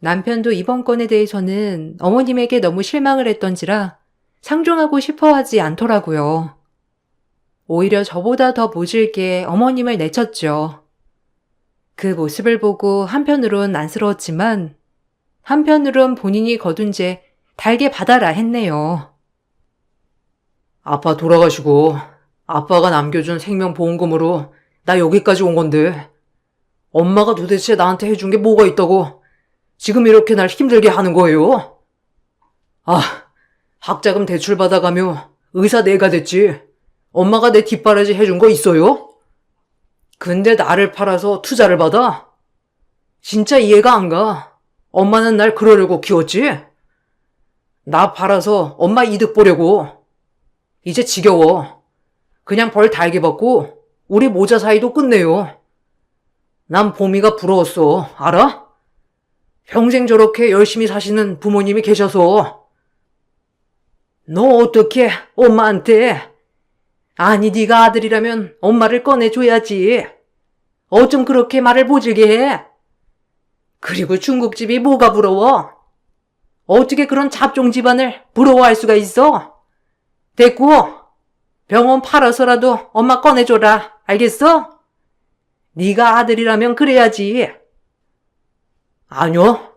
남편도 이번 건에 대해서는 어머님에게 너무 실망을 했던지라 상종하고 싶어 하지 않더라고요. 오히려 저보다 더 모질게 어머님을 내쳤죠. 그 모습을 보고 한편으론 안쓰러웠지만 한편으론 본인이 거둔 죄 달게 받아라 했네요. 아빠 돌아가시고 아빠가 남겨준 생명보험금으로 나 여기까지 온 건데 엄마가 도대체 나한테 해준 게 뭐가 있다고 지금 이렇게 날 힘들게 하는 거예요? 아, 학자금 대출 받아가며 의사 내가 됐지. 엄마가 내 뒷바라지 해준 거 있어요? 근데 나를 팔아서 투자를 받아? 진짜 이해가 안 가. 엄마는 날 그러려고 키웠지? 나 팔아서 엄마 이득 보려고. 이제 지겨워. 그냥 벌 달게 받고 우리 모자 사이도 끝내요. 난 봄이가 부러웠어. 알아? 평생 저렇게 열심히 사시는 부모님이 계셔서. 너 어떻게 엄마한테? 아니 네가 아들이라면 엄마를 꺼내줘야지. 어쩜 그렇게 말을 모질게 해? 그리고 중국집이 뭐가 부러워? 어떻게 그런 잡종 집안을 부러워할 수가 있어? 됐고, 병원 팔아서라도 엄마 꺼내줘라. 알겠어? 네가 아들이라면 그래야지. 아니요.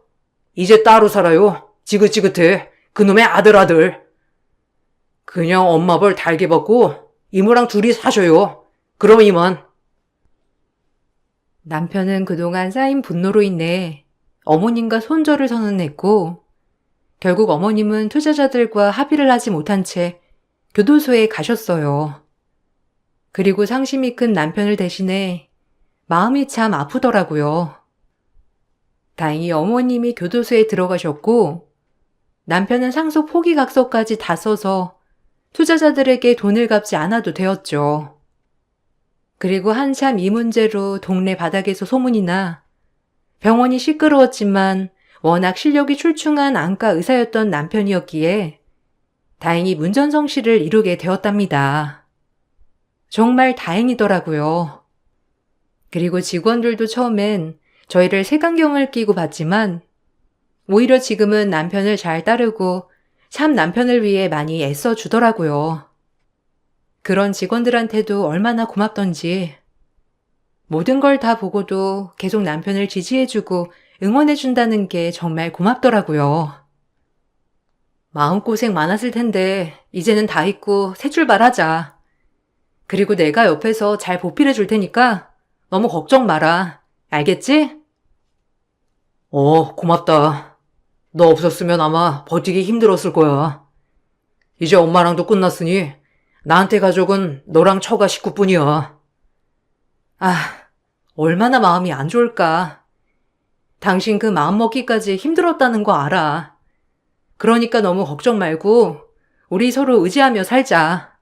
이제 따로 살아요. 지긋지긋해. 그놈의 아들. 그냥 엄마 벌 달게 받고 이모랑 둘이 사셔요. 그럼 이만. 남편은 그동안 쌓인 분노로 인해 어머님과 손절을 선언했고, 결국 어머님은 투자자들과 합의를 하지 못한 채 교도소에 가셨어요. 그리고 상심이 큰 남편을 대신해 마음이 참 아프더라고요. 다행히 어머님이 교도소에 들어가셨고, 남편은 상속 포기각서까지 다 써서 투자자들에게 돈을 갚지 않아도 되었죠. 그리고 한참 이 문제로 동네 바닥에서 소문이 나 병원이 시끄러웠지만 워낙 실력이 출중한 안과 의사였던 남편이었기에 다행히 문전성시를 이루게 되었답니다. 정말 다행이더라고요. 그리고 직원들도 처음엔 저희를 색안경을 끼고 봤지만 오히려 지금은 남편을 잘 따르고 참 남편을 위해 많이 애써 주더라고요. 그런 직원들한테도 얼마나 고맙던지 모든 걸 다 보고도 계속 남편을 지지해주고 응원해준다는 게 정말 고맙더라고요. 마음고생 많았을 텐데 이제는 다 잊고 새 출발하자. 그리고 내가 옆에서 잘 보필해줄 테니까 너무 걱정 마라. 알겠지? 고맙다. 너 없었으면 아마 버티기 힘들었을 거야. 이제 엄마랑도 끝났으니 나한테 가족은 너랑 처가 식구뿐이야. 얼마나 마음이 안 좋을까. 당신 그 마음 먹기까지 힘들었다는 거 알아. 그러니까 너무 걱정 말고 우리 서로 의지하며 살자.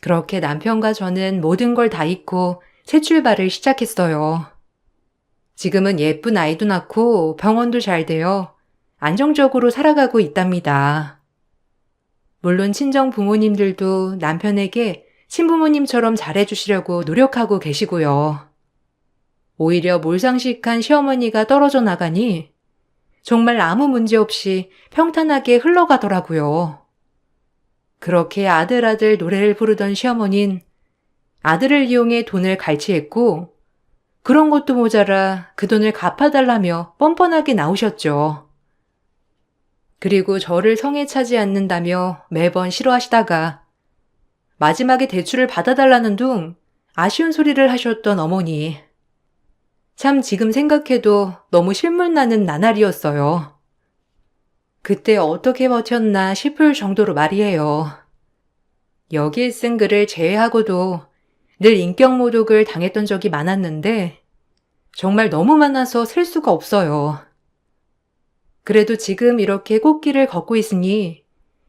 그렇게 남편과 저는 모든 걸 다 잊고 새 출발을 시작했어요. 지금은 예쁜 아이도 낳고 병원도 잘 되어 안정적으로 살아가고 있답니다. 물론 친정 부모님들도 남편에게 친부모님처럼 잘해주시려고 노력하고 계시고요. 오히려 몰상식한 시어머니가 떨어져 나가니 정말 아무 문제 없이 평탄하게 흘러가더라고요. 그렇게 아들 노래를 부르던 시어머니는 아들을 이용해 돈을 갈취했고 그런 것도 모자라 그 돈을 갚아달라며 뻔뻔하게 나오셨죠. 그리고 저를 성에 차지 않는다며 매번 싫어하시다가 마지막에 대출을 받아달라는 둥 아쉬운 소리를 하셨던 어머니. 참 지금 생각해도 너무 실물나는 나날이었어요. 그때 어떻게 버텼나 싶을 정도로 말이에요. 여기에 쓴 글을 제외하고도 늘 인격 모독을 당했던 적이 많았는데 정말 너무 많아서 셀 수가 없어요. 그래도 지금 이렇게 꽃길을 걷고 있으니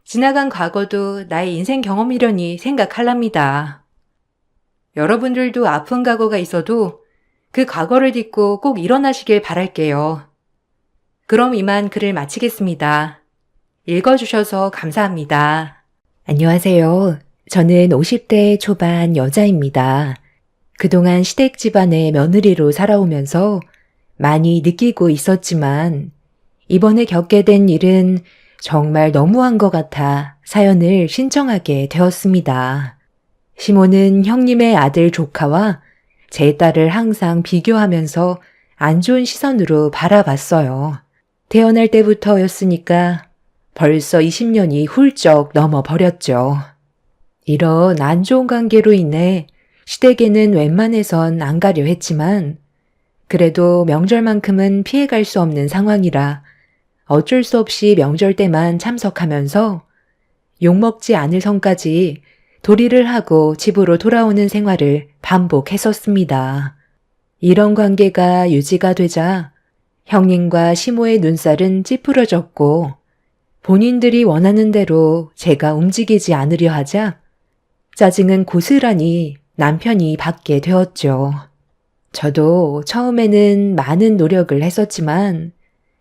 지나간 과거도 나의 인생 경험이려니 생각할랍니다. 여러분들도 아픈 과거가 있어도 그 과거를 딛고 꼭 일어나시길 바랄게요. 그럼 이만 글을 마치겠습니다. 읽어주셔서 감사합니다. 안녕하세요. 저는 50대 초반 여자입니다. 그동안 시댁 집안의 며느리로 살아오면서 많이 느끼고 있었지만 이번에 겪게 된 일은 정말 너무한 것 같아 사연을 신청하게 되었습니다. 시모는 형님의 아들 조카와 제 딸을 항상 비교하면서 안 좋은 시선으로 바라봤어요. 태어날 때부터였으니까 벌써 20년이 훌쩍 넘어버렸죠. 이런 안 좋은 관계로 인해 시댁에는 웬만해선 안 가려 했지만 그래도 명절만큼은 피해갈 수 없는 상황이라 어쩔 수 없이 명절 때만 참석하면서 욕먹지 않을 선까지 도리를 하고 집으로 돌아오는 생활을 반복했었습니다. 이런 관계가 유지가 되자 형님과 시모의 눈살은 찌푸려졌고 본인들이 원하는 대로 제가 움직이지 않으려 하자 짜증은 고스란히 남편이 받게 되었죠. 저도 처음에는 많은 노력을 했었지만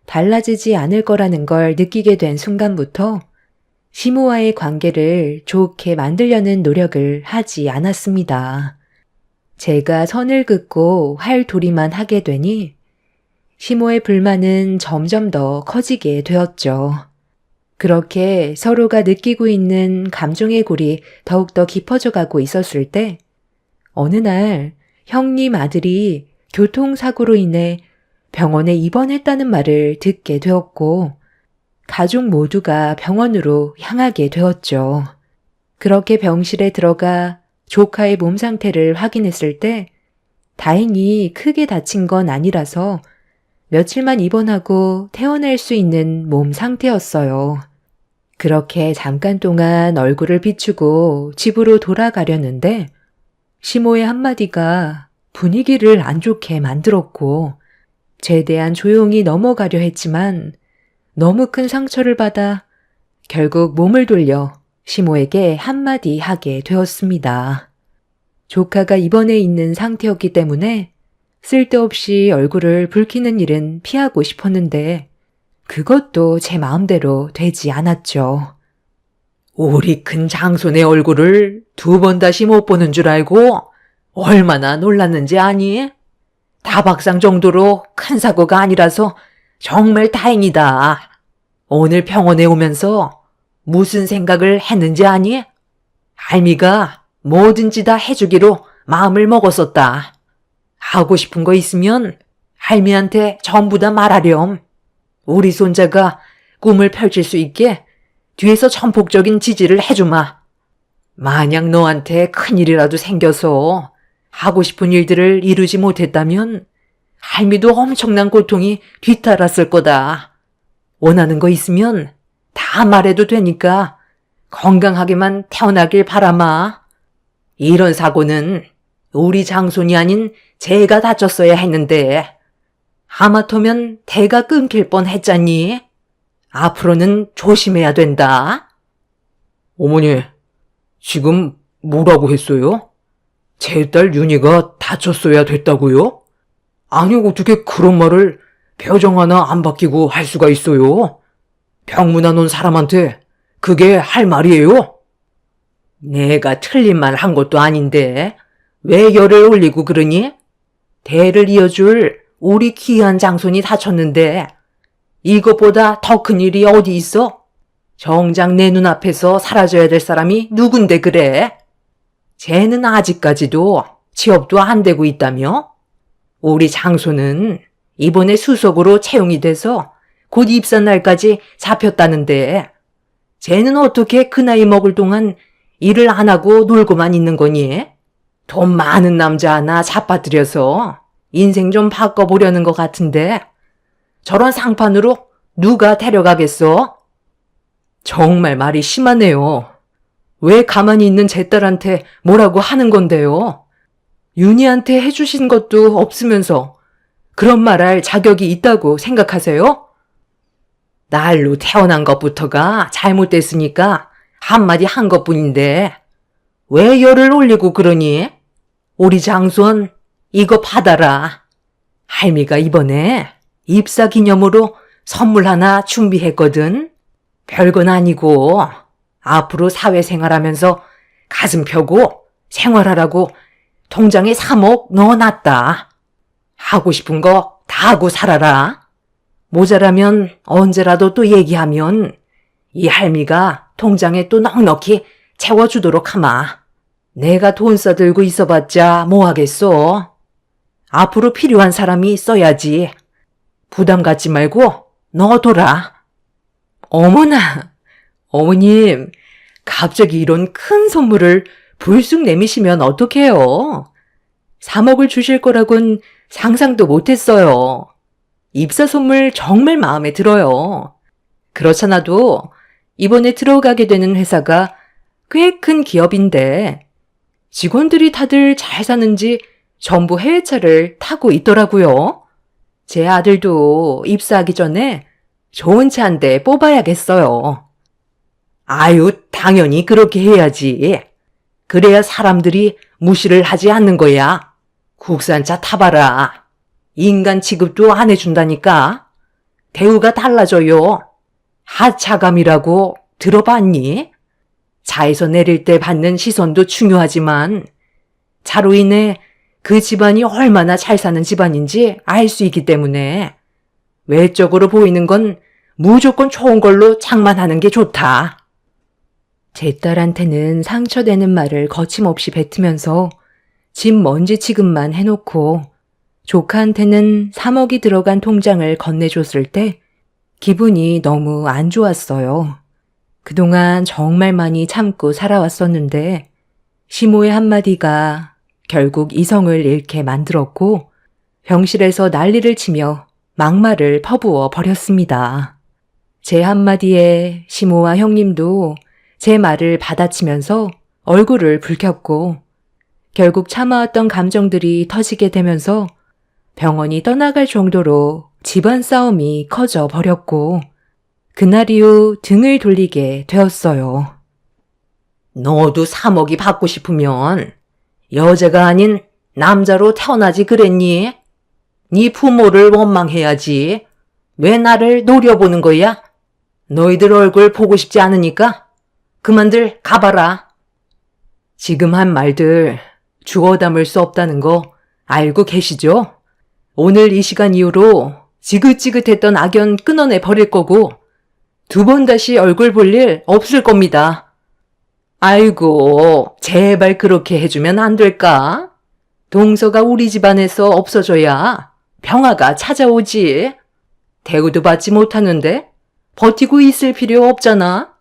달라지지 않을 거라는 걸 느끼게 된 순간부터 시모와의 관계를 좋게 만들려는 노력을 하지 않았습니다. 제가 선을 긋고 할 도리만 하게 되니 시모의 불만은 점점 더 커지게 되었죠. 그렇게 서로가 느끼고 있는 감정의 골이 더욱더 깊어져 가고 있었을 때 어느 날 형님 아들이 교통사고로 인해 병원에 입원했다는 말을 듣게 되었고 가족 모두가 병원으로 향하게 되었죠. 그렇게 병실에 들어가 조카의 몸 상태를 확인했을 때 다행히 크게 다친 건 아니라서 며칠만 입원하고 퇴원할 수 있는 몸 상태였어요. 그렇게 잠깐 동안 얼굴을 비추고 집으로 돌아가려는데 시모의 한마디가 분위기를 안 좋게 만들었고 최대한 조용히 넘어가려 했지만 너무 큰 상처를 받아 결국 몸을 돌려 시모에게 한마디 하게 되었습니다. 조카가 입원해 있는 상태였기 때문에 쓸데없이 얼굴을 붉히는 일은 피하고 싶었는데 그것도 제 마음대로 되지 않았죠. 우리 큰 장손의 얼굴을 2번 다시 못 보는 줄 알고 얼마나 놀랐는지 아니? 다박상 정도로 큰 사고가 아니라서 정말 다행이다. 오늘 병원에 오면서 무슨 생각을 했는지 아니? 할미가 뭐든지 다 해주기로 마음을 먹었었다. 하고 싶은 거 있으면 할미한테 전부 다 말하렴. 우리 손자가 꿈을 펼칠 수 있게 뒤에서 전폭적인 지지를 해주마. 만약 너한테 큰일이라도 생겨서 하고 싶은 일들을 이루지 못했다면 할미도 엄청난 고통이 뒤따랐을 거다. 원하는 거 있으면 다 말해도 되니까 건강하게만 태어나길 바라마. 이런 사고는 우리 장손이 아닌 제가 다쳤어야 했는데 하마터면 대가 끊길 뻔했잖니. 앞으로는 조심해야 된다. 어머니, 지금 뭐라고 했어요? 제 딸 윤희가 다쳤어야 됐다고요? 아니 어떻게 그런 말을 표정 하나 안 바뀌고 할 수가 있어요? 병문안 온 사람한테 그게 할 말이에요? 내가 틀린 말 한 것도 아닌데 왜 열을 올리고 그러니? 대를 이어줄 우리 귀한 장손이 다쳤는데 이것보다 더 큰 일이 어디 있어? 정작 내 눈앞에서 사라져야 될 사람이 누군데 그래? 쟤는 아직까지도 취업도 안 되고 있다며? 우리 장손은 이번에 수석으로 채용이 돼서 곧 입사 날까지 잡혔다는데 쟤는 어떻게 그 나이 먹을 동안 일을 안 하고 놀고만 있는 거니? 돈 많은 남자 하나 잡아들여서 인생 좀 바꿔보려는 것 같은데 저런 상판으로 누가 데려가겠어? 정말 말이 심하네요. 왜 가만히 있는 제 딸한테 뭐라고 하는 건데요? 윤희한테 해주신 것도 없으면서 그런 말할 자격이 있다고 생각하세요? 날로 태어난 것부터가 잘못됐으니까 한마디 한 것뿐인데 왜 열을 올리고 그러니? 우리 장손 이거 받아라. 할미가 이번에 입사 기념으로 선물 하나 준비했거든. 별건 아니고 앞으로 사회생활하면서 가슴 펴고 생활하라고 통장에 3억 넣어놨다. 하고 싶은 거 다 하고 살아라. 모자라면 언제라도 또 얘기하면 이 할미가 통장에 또 넉넉히 채워주도록 하마. 내가 돈 써들고 있어봤자 뭐하겠어. 앞으로 필요한 사람이 있어야지. 부담 갖지 말고 넣어둬라. 어머나, 어머님, 갑자기 이런 큰 선물을 불쑥 내미시면 어떡해요? 3억을 주실 거라곤 상상도 못했어요. 입사 선물 정말 마음에 들어요. 그렇잖아도 이번에 들어가게 되는 회사가 꽤 큰 기업인데 직원들이 다들 잘 사는지 전부 해외차를 타고 있더라고요. 제 아들도 입사하기 전에 좋은 차 한 대 뽑아야겠어요. 아유, 당연히 그렇게 해야지. 그래야 사람들이 무시를 하지 않는 거야. 국산차 타봐라. 인간 취급도 안 해준다니까. 대우가 달라져요. 하차감이라고 들어봤니? 차에서 내릴 때 받는 시선도 중요하지만 차로 인해 그 집안이 얼마나 잘 사는 집안인지 알 수 있기 때문에 외적으로 보이는 건 무조건 좋은 걸로 장만하는 게 좋다. 제 딸한테는 상처되는 말을 거침없이 뱉으면서 집 먼지 취급만 해놓고 조카한테는 3억이 들어간 통장을 건네줬을 때 기분이 너무 안 좋았어요. 그동안 정말 많이 참고 살아왔었는데 시모의 한마디가 결국 이성을 잃게 만들었고 병실에서 난리를 치며 막말을 퍼부어 버렸습니다. 제 한마디에 시모와 형님도 제 말을 받아치면서 얼굴을 붉혔고 결국 참아왔던 감정들이 터지게 되면서 병원이 떠나갈 정도로 집안 싸움이 커져 버렸고 그날 이후 등을 돌리게 되었어요. 너도 3억이 받고 싶으면 여자가 아닌 남자로 태어나지 그랬니? 네 부모를 원망해야지. 왜 나를 노려보는 거야? 너희들 얼굴 보고 싶지 않으니까 그만들 가봐라. 지금 한 말들 주워 담을 수 없다는 거 알고 계시죠? 오늘 이 시간 이후로 지긋지긋했던 악연 끊어내 버릴 거고 2번 다시 얼굴 볼 일 없을 겁니다. 아이고, 제발 그렇게 해주면 안 될까? 동서가 우리 집안에서 없어져야 평화가 찾아오지. 대우도 받지 못하는데 버티고 있을 필요 없잖아.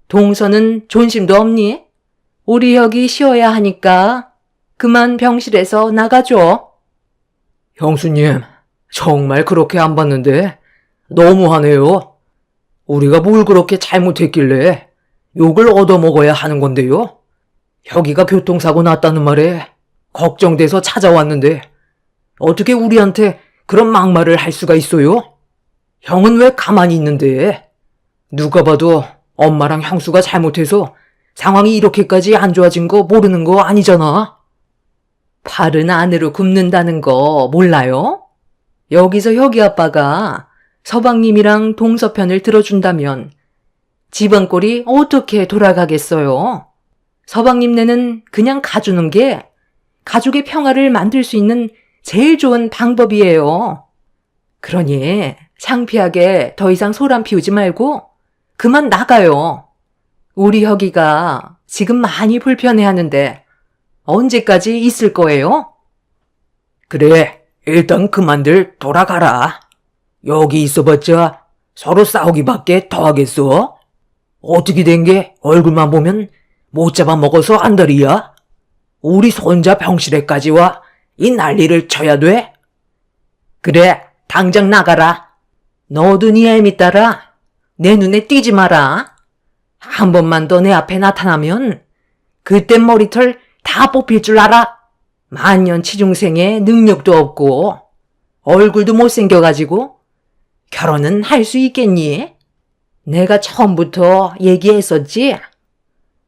동서는 존심도 없니? 우리 혁이 쉬어야 하니까 그만 병실에서 나가줘. 형수님, 정말 그렇게 안 봤는데 너무하네요. 우리가 뭘 그렇게 잘못했길래 욕을 얻어먹어야 하는 건데요. 혁이가 교통사고 났다는 말에 걱정돼서 찾아왔는데 어떻게 우리한테 그런 막말을 할 수가 있어요? 형은 왜 가만히 있는데? 누가 봐도 엄마랑 형수가 잘못해서 상황이 이렇게까지 안 좋아진 거 모르는 거 아니잖아. 팔은 안으로 굽는다는 거 몰라요? 여기서 혁이 아빠가 서방님이랑 동서 편을 들어준다면 집안 꼴이 어떻게 돌아가겠어요? 서방님네는 그냥 가주는 게 가족의 평화를 만들 수 있는 제일 좋은 방법이에요. 그러니 창피하게 더 이상 소란 피우지 말고 그만 나가요. 우리 혁이가 지금 많이 불편해하는데 언제까지 있을 거예요? 그래, 일단 그만들 돌아가라. 여기 있어봤자 서로 싸우기밖에 더 하겠어? 어떻게 된 게 얼굴만 보면 못 잡아먹어서 안달이야? 우리 손자 병실에까지 와 이 난리를 쳐야 돼? 그래, 당장 나가라. 너도 네 애미 따라 내 눈에 띄지 마라. 한 번만 더 내 앞에 나타나면 그땐 머리털 다 뽑힐 줄 알아. 만년치중생에 능력도 없고 얼굴도 못생겨가지고 결혼은 할 수 있겠니? 내가 처음부터 얘기했었지?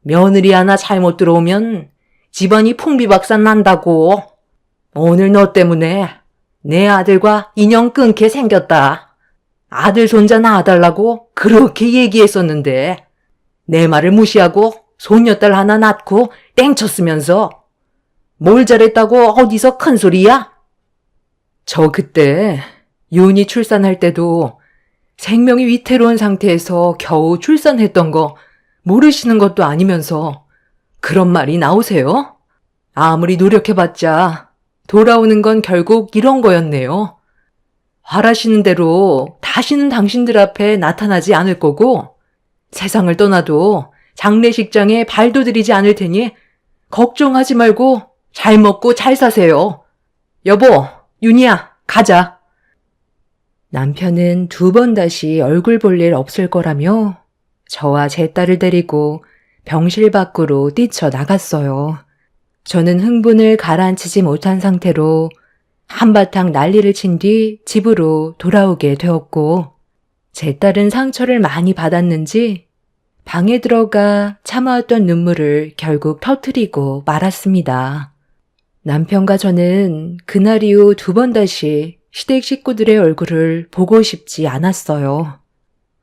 며느리 하나 잘못 들어오면 집안이 풍비박산 난다고. 오늘 너 때문에 내 아들과 인연 끊게 생겼다. 아들 손자 낳아달라고 그렇게 얘기했었는데 내 말을 무시하고 손녀딸 하나 낳고 땡쳤으면서 뭘 잘했다고 어디서 큰 소리야? 저 그때 윤이 출산할 때도 생명이 위태로운 상태에서 겨우 출산했던 거 모르시는 것도 아니면서 그런 말이 나오세요? 아무리 노력해봤자 돌아오는 건 결국 이런 거였네요. 바라시는 대로 다시는 당신들 앞에 나타나지 않을 거고 세상을 떠나도 장례식장에 발도 들이지 않을 테니 걱정하지 말고 잘 먹고 잘 사세요. 여보, 윤희야, 가자. 남편은 2번 다시 얼굴 볼 일 없을 거라며 저와 제 딸을 데리고 병실 밖으로 뛰쳐나갔어요. 저는 흥분을 가라앉히지 못한 상태로 한바탕 난리를 친 뒤 집으로 돌아오게 되었고 제 딸은 상처를 많이 받았는지 방에 들어가 참아왔던 눈물을 결국 터뜨리고 말았습니다. 남편과 저는 그날 이후 2번 다시 시댁 식구들의 얼굴을 보고 싶지 않았어요.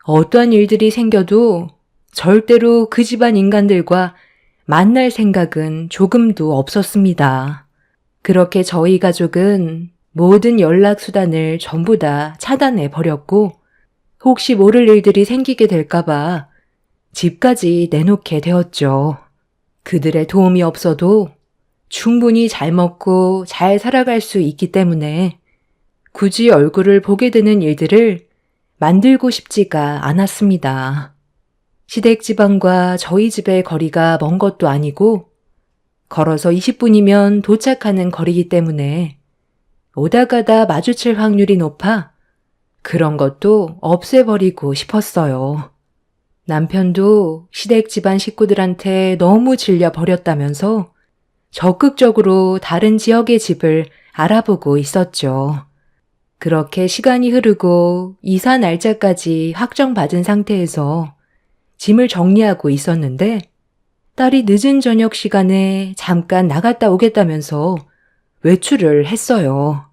어떠한 일들이 생겨도 절대로 그 집안 인간들과 만날 생각은 조금도 없었습니다. 그렇게 저희 가족은 모든 연락수단을 전부 다 차단해 버렸고 혹시 모를 일들이 생기게 될까봐 집까지 내놓게 되었죠. 그들의 도움이 없어도 충분히 잘 먹고 잘 살아갈 수 있기 때문에 굳이 얼굴을 보게 되는 일들을 만들고 싶지가 않았습니다. 시댁 집안과 저희 집의 거리가 먼 것도 아니고 걸어서 20분이면 도착하는 거리이기 때문에 오다 가다 마주칠 확률이 높아 그런 것도 없애버리고 싶었어요. 남편도 시댁 집안 식구들한테 너무 질려 버렸다면서 적극적으로 다른 지역의 집을 알아보고 있었죠. 그렇게 시간이 흐르고 이사 날짜까지 확정받은 상태에서 짐을 정리하고 있었는데 딸이 늦은 저녁 시간에 잠깐 나갔다 오겠다면서 외출을 했어요.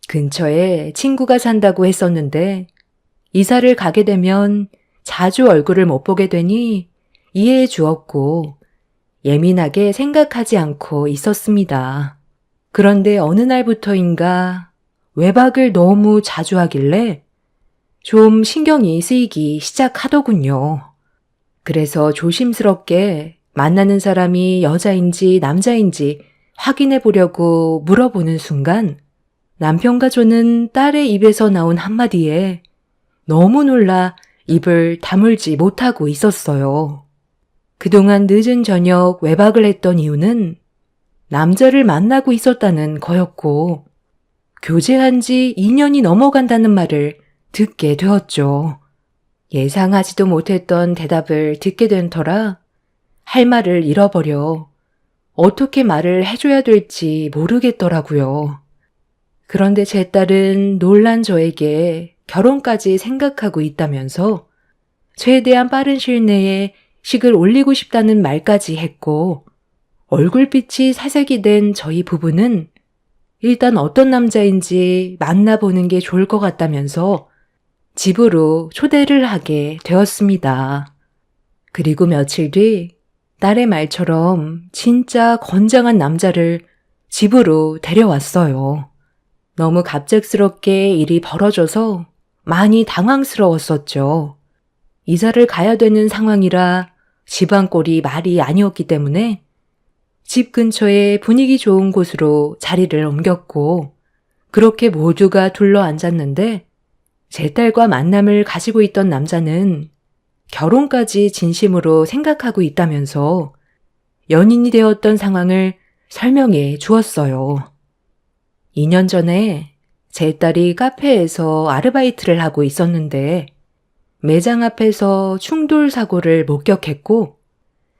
근처에 친구가 산다고 했었는데 이사를 가게 되면 자주 얼굴을 못 보게 되니 이해해 주었고 예민하게 생각하지 않고 있었습니다. 그런데 어느 날부터인가 외박을 너무 자주 하길래 좀 신경이 쓰이기 시작하더군요. 그래서 조심스럽게 만나는 사람이 여자인지 남자인지 확인해 보려고 물어보는 순간 남편과 저는 딸의 입에서 나온 한마디에 너무 놀라 입을 다물지 못하고 있었어요. 그동안 늦은 저녁 외박을 했던 이유는 남자를 만나고 있었다는 거였고 교제한 지 2년이 넘어간다는 말을 듣게 되었죠. 예상하지도 못했던 대답을 듣게 된 터라 할 말을 잃어버려 어떻게 말을 해줘야 될지 모르겠더라고요. 그런데 제 딸은 놀란 저에게 결혼까지 생각하고 있다면서 최대한 빠른 시일 내에 식을 올리고 싶다는 말까지 했고 얼굴빛이 사색이 된 저희 부부는 일단 어떤 남자인지 만나보는 게 좋을 것 같다면서 집으로 초대를 하게 되었습니다. 그리고 며칠 뒤 딸의 말처럼 진짜 건장한 남자를 집으로 데려왔어요. 너무 갑작스럽게 일이 벌어져서 많이 당황스러웠었죠. 이사를 가야 되는 상황이라 집안 꼴이 말이 아니었기 때문에 집 근처에 분위기 좋은 곳으로 자리를 옮겼고 그렇게 모두가 둘러앉았는데 제 딸과 만남을 가지고 있던 남자는 결혼까지 진심으로 생각하고 있다면서 연인이 되었던 상황을 설명해 주었어요. 2년 전에 제 딸이 카페에서 아르바이트를 하고 있었는데 매장 앞에서 충돌 사고를 목격했고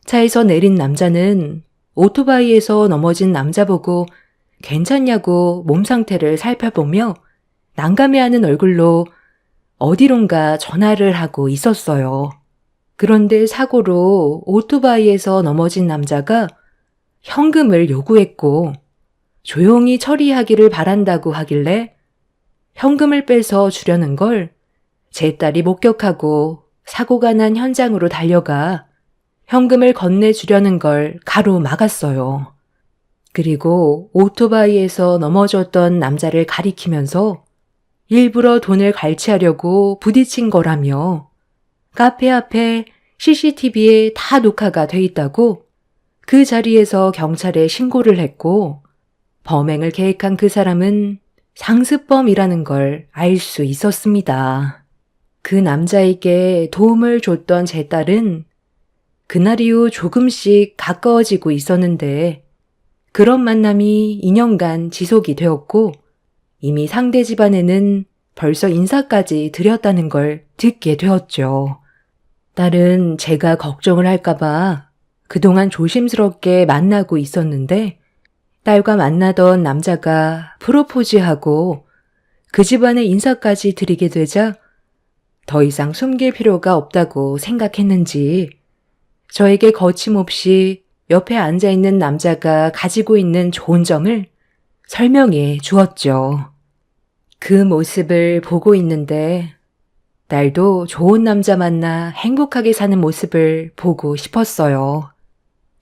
차에서 내린 남자는 오토바이에서 넘어진 남자 보고 괜찮냐고 몸 상태를 살펴보며 난감해하는 얼굴로 어디론가 전화를 하고 있었어요. 그런데 사고로 오토바이에서 넘어진 남자가 현금을 요구했고 조용히 처리하기를 바란다고 하길래 현금을 빼서 주려는 걸 제 딸이 목격하고 사고가 난 현장으로 달려가 현금을 건네주려는 걸 가로막았어요. 그리고 오토바이에서 넘어졌던 남자를 가리키면서 일부러 돈을 갈취하려고 부딪힌 거라며 카페 앞에 CCTV에 다 녹화가 돼 있다고 그 자리에서 경찰에 신고를 했고 범행을 계획한 그 사람은 상습범이라는 걸 알 수 있었습니다. 그 남자에게 도움을 줬던 제 딸은 그날 이후 조금씩 가까워지고 있었는데 그런 만남이 2년간 지속이 되었고 이미 상대 집안에는 벌써 인사까지 드렸다는 걸 듣게 되었죠. 딸은 제가 걱정을 할까봐 그동안 조심스럽게 만나고 있었는데 딸과 만나던 남자가 프로포즈하고 그 집안에 인사까지 드리게 되자 더 이상 숨길 필요가 없다고 생각했는지 저에게 거침없이 옆에 앉아있는 남자가 가지고 있는 좋은 점을 설명해 주었죠. 그 모습을 보고 있는데 딸도 좋은 남자 만나 행복하게 사는 모습을 보고 싶었어요.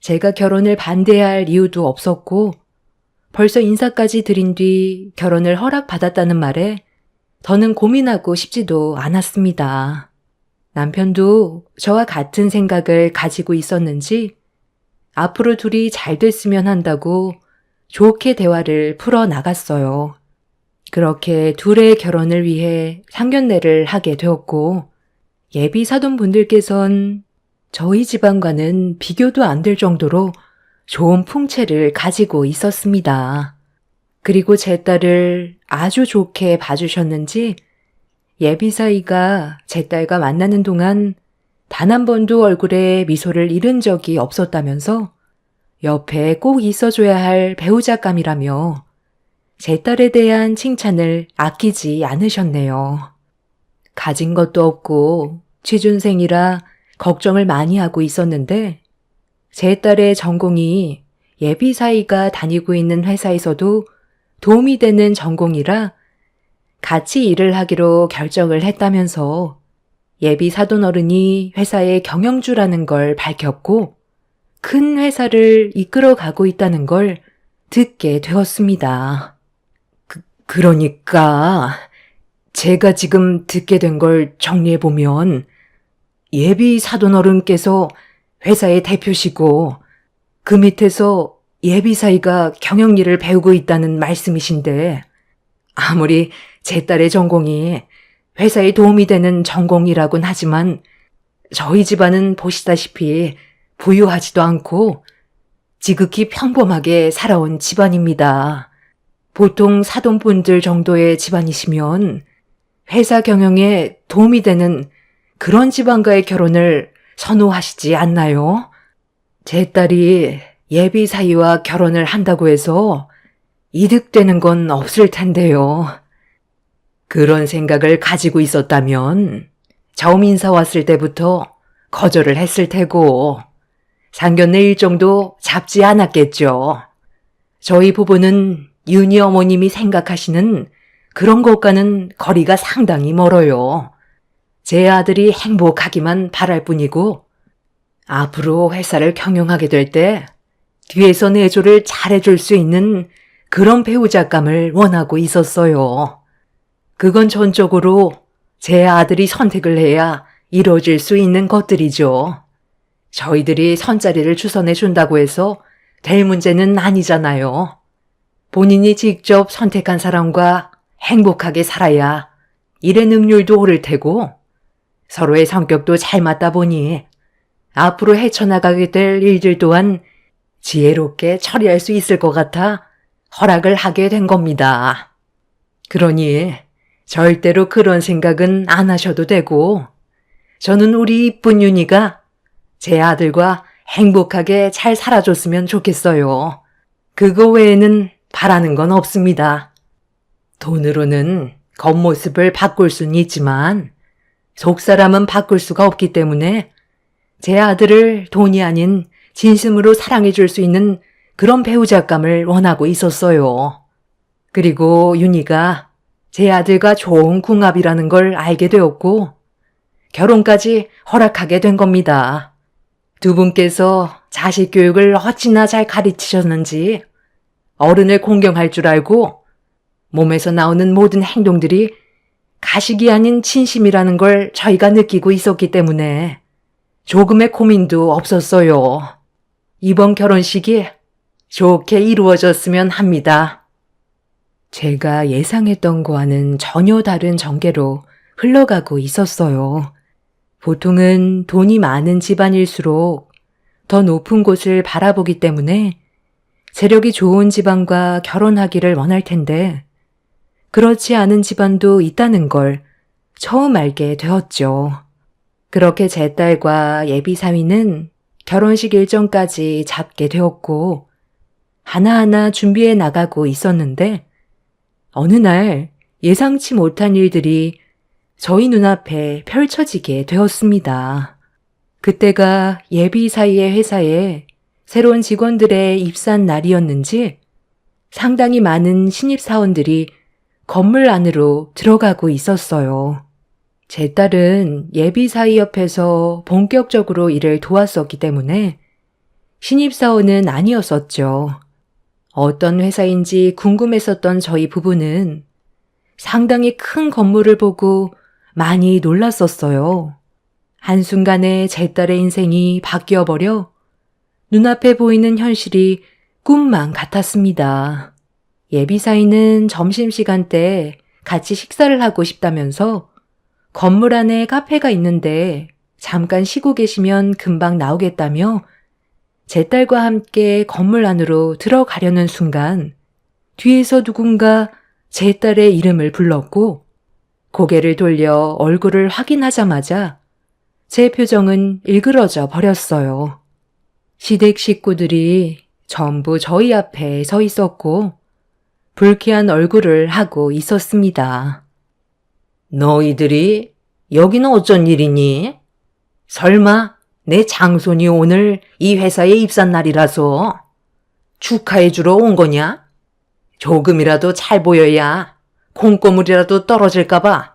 제가 결혼을 반대할 이유도 없었고 벌써 인사까지 드린 뒤 결혼을 허락받았다는 말에 더는 고민하고 싶지도 않았습니다. 남편도 저와 같은 생각을 가지고 있었는지 앞으로 둘이 잘 됐으면 한다고 좋게 대화를 풀어나갔어요. 그렇게 둘의 결혼을 위해 상견례를 하게 되었고 예비 사돈분들께선 저희 집안과는 비교도 안 될 정도로 좋은 풍채를 가지고 있었습니다. 그리고 제 딸을 아주 좋게 봐주셨는지 예비사위가 제 딸과 만나는 동안 단 한 번도 얼굴에 미소를 잃은 적이 없었다면서 옆에 꼭 있어줘야 할 배우자감이라며 제 딸에 대한 칭찬을 아끼지 않으셨네요. 가진 것도 없고 취준생이라 걱정을 많이 하고 있었는데 제 딸의 전공이 예비사위가 다니고 있는 회사에서도 도움이 되는 전공이라 같이 일을 하기로 결정을 했다면서 예비 사돈어른이 회사의 경영주라는 걸 밝혔고 큰 회사를 이끌어가고 있다는 걸 듣게 되었습니다. 그러니까 제가 지금 듣게 된 걸 정리해보면 예비 사돈어른께서 회사의 대표시고 그 밑에서 예비사위가 경영일을 배우고 있다는 말씀이신데 아무리 제 딸의 전공이 회사에 도움이 되는 전공이라곤 하지만 저희 집안은 보시다시피 부유하지도 않고 지극히 평범하게 살아온 집안입니다. 보통 사돈분들 정도의 집안이시면 회사 경영에 도움이 되는 그런 집안과의 결혼을 선호하시지 않나요? 제 딸이 예비사위와 결혼을 한다고 해서 이득되는 건 없을 텐데요. 그런 생각을 가지고 있었다면 처음 인사 왔을 때부터 거절을 했을 테고 상견례 일정도 잡지 않았겠죠. 저희 부부는 윤희 어머님이 생각하시는 그런 것과는 거리가 상당히 멀어요. 제 아들이 행복하기만 바랄 뿐이고 앞으로 회사를 경영하게 될 때 뒤에서 내조를 잘해줄 수 있는 그런 배우자감을 원하고 있었어요. 그건 전적으로 제 아들이 선택을 해야 이루어질 수 있는 것들이죠. 저희들이 선자리를 주선해 준다고 해서 될 문제는 아니잖아요. 본인이 직접 선택한 사람과 행복하게 살아야 일의 능률도 오를 테고 서로의 성격도 잘 맞다 보니 앞으로 헤쳐나가게 될 일들 또한 지혜롭게 처리할 수 있을 것 같아 허락을 하게 된 겁니다. 그러니 절대로 그런 생각은 안 하셔도 되고 저는 우리 이쁜 윤희가 제 아들과 행복하게 잘 살아줬으면 좋겠어요. 그거 외에는 바라는 건 없습니다. 돈으로는 겉모습을 바꿀 수는 있지만 속사람은 바꿀 수가 없기 때문에 제 아들을 돈이 아닌 진심으로 사랑해 줄 수 있는 그런 배우자감을 원하고 있었어요. 그리고 윤희가 제 아들과 좋은 궁합이라는 걸 알게 되었고 결혼까지 허락하게 된 겁니다. 두 분께서 자식 교육을 어찌나 잘 가르치셨는지 어른을 공경할 줄 알고 몸에서 나오는 모든 행동들이 가식이 아닌 진심이라는 걸 저희가 느끼고 있었기 때문에 조금의 고민도 없었어요. 이번 결혼식이 좋게 이루어졌으면 합니다. 제가 예상했던 거와는 전혀 다른 전개로 흘러가고 있었어요. 보통은 돈이 많은 집안일수록 더 높은 곳을 바라보기 때문에 세력이 좋은 집안과 결혼하기를 원할 텐데 그렇지 않은 집안도 있다는 걸 처음 알게 되었죠. 그렇게 제 딸과 예비사위는 결혼식 일정까지 잡게 되었고 하나하나 준비해 나가고 있었는데 어느 날 예상치 못한 일들이 저희 눈앞에 펼쳐지게 되었습니다. 그때가 예비사위의 회사에 새로운 직원들의 입사한 날이었는지 상당히 많은 신입사원들이 건물 안으로 들어가고 있었어요. 제 딸은 예비사위 옆에서 본격적으로 일을 도왔었기 때문에 신입사원은 아니었었죠. 어떤 회사인지 궁금했었던 저희 부부는 상당히 큰 건물을 보고 많이 놀랐었어요. 한순간에 제 딸의 인생이 바뀌어버려 눈앞에 보이는 현실이 꿈만 같았습니다. 예비사위는 점심시간 때 같이 식사를 하고 싶다면서 건물 안에 카페가 있는데 잠깐 쉬고 계시면 금방 나오겠다며 제 딸과 함께 건물 안으로 들어가려는 순간 뒤에서 누군가 제 딸의 이름을 불렀고 고개를 돌려 얼굴을 확인하자마자 제 표정은 일그러져 버렸어요. 시댁 식구들이 전부 저희 앞에 서 있었고 불쾌한 얼굴을 하고 있었습니다. 너희들이 여기는 어쩐 일이니? 설마 내 장손이 오늘 이 회사에 입사한 날이라서 축하해 주러 온 거냐? 조금이라도 잘 보여야 콩고물이라도 떨어질까봐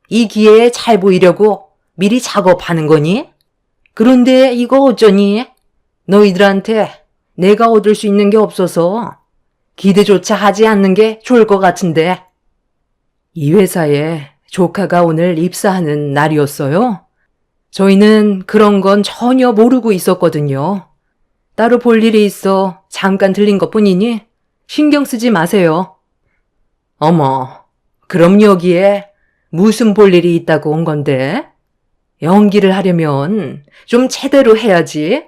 이 기회에 잘 보이려고 미리 작업하는 거니? 그런데 이거 어쩌니? 너희들한테 내가 얻을 수 있는 게 없어서 기대조차 하지 않는 게 좋을 것 같은데. 이 회사에 조카가 오늘 입사하는 날이었어요. 저희는 그런 건 전혀 모르고 있었거든요. 따로 볼 일이 있어 잠깐 들린 것뿐이니 신경 쓰지 마세요. 어머, 그럼 여기에 무슨 볼 일이 있다고 온 건데? 연기를 하려면 좀 제대로 해야지.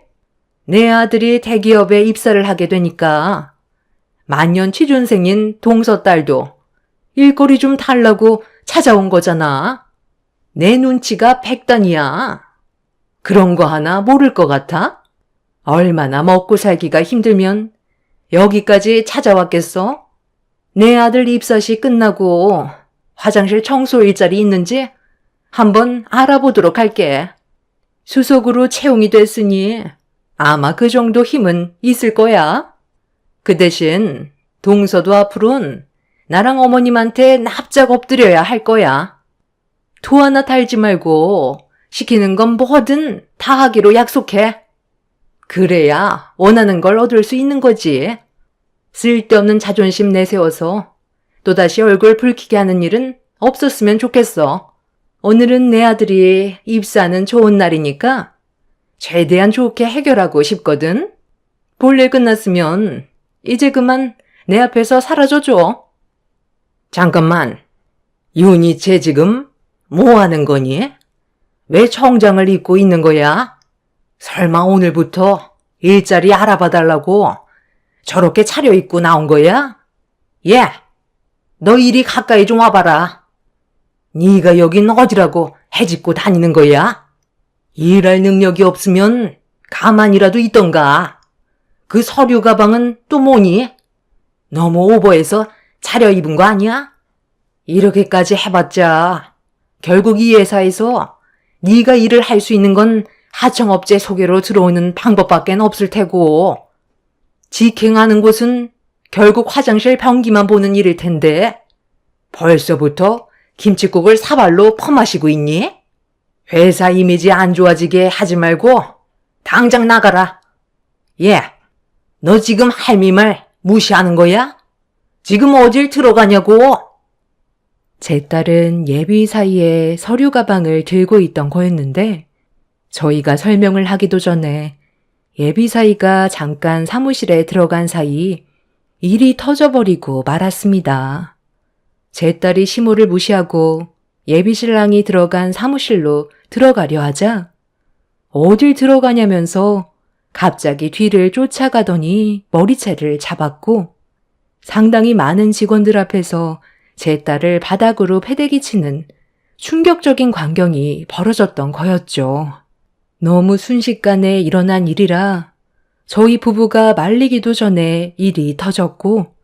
내 아들이 대기업에 입사를 하게 되니까 만년 취준생인 동서 딸도 일거리 좀 달라고 찾아온 거잖아. 내 눈치가 백단이야. 그런 거 하나 모를 것 같아? 얼마나 먹고 살기가 힘들면 여기까지 찾아왔겠어? 내 아들 입사시 끝나고 화장실 청소 일자리 있는지 한번 알아보도록 할게. 수석으로 채용이 됐으니 아마 그 정도 힘은 있을 거야. 그 대신 동서도 앞으로는 나랑 어머님한테 납작 엎드려야 할 거야. 토 하나 달지 말고 시키는 건 뭐든 다 하기로 약속해. 그래야 원하는 걸 얻을 수 있는 거지. 쓸데없는 자존심 내세워서 또다시 얼굴 붉히게 하는 일은 없었으면 좋겠어. 오늘은 내 아들이 입사하는 좋은 날이니까 최대한 좋게 해결하고 싶거든. 볼일 끝났으면 이제 그만 내 앞에서 사라져줘. 잠깐만, 윤희 쟤 지금 뭐 하는 거니? 왜 청장을 입고 있는 거야? 설마 오늘부터 일자리 알아봐 달라고 저렇게 차려입고 나온 거야? 예, 너 이리 가까이 좀 와봐라. 네가 여긴 어디라고 해집고 다니는 거야? 일할 능력이 없으면 가만히라도 있던가. 그 서류 가방은 또 뭐니? 너무 오버해서 차려입은 거 아니야? 이렇게까지 해봤자 결국 이 회사에서 네가 일을 할 수 있는 건 하청업체 소개로 들어오는 방법밖에 없을 테고 직행하는 곳은 결국 화장실 변기만 보는 일일 텐데 벌써부터 김칫국을 사발로 퍼마시고 있니? 회사 이미지 안 좋아지게 하지 말고 당장 나가라. 예, 너 지금 할미 말 무시하는 거야? 지금 어딜 들어가냐고? 제 딸은 예비 사이에 서류 가방을 들고 있던 거였는데 저희가 설명을 하기도 전에 예비 사이가 잠깐 사무실에 들어간 사이 일이 터져버리고 말았습니다. 제 딸이 시모를 무시하고 예비 신랑이 들어간 사무실로 들어가려 하자 어딜 들어가냐면서 갑자기 뒤를 쫓아가더니 머리채를 잡았고 상당히 많은 직원들 앞에서 제 딸을 바닥으로 패대기 치는 충격적인 광경이 벌어졌던 거였죠. 너무 순식간에 일어난 일이라 저희 부부가 말리기도 전에 일이 터졌고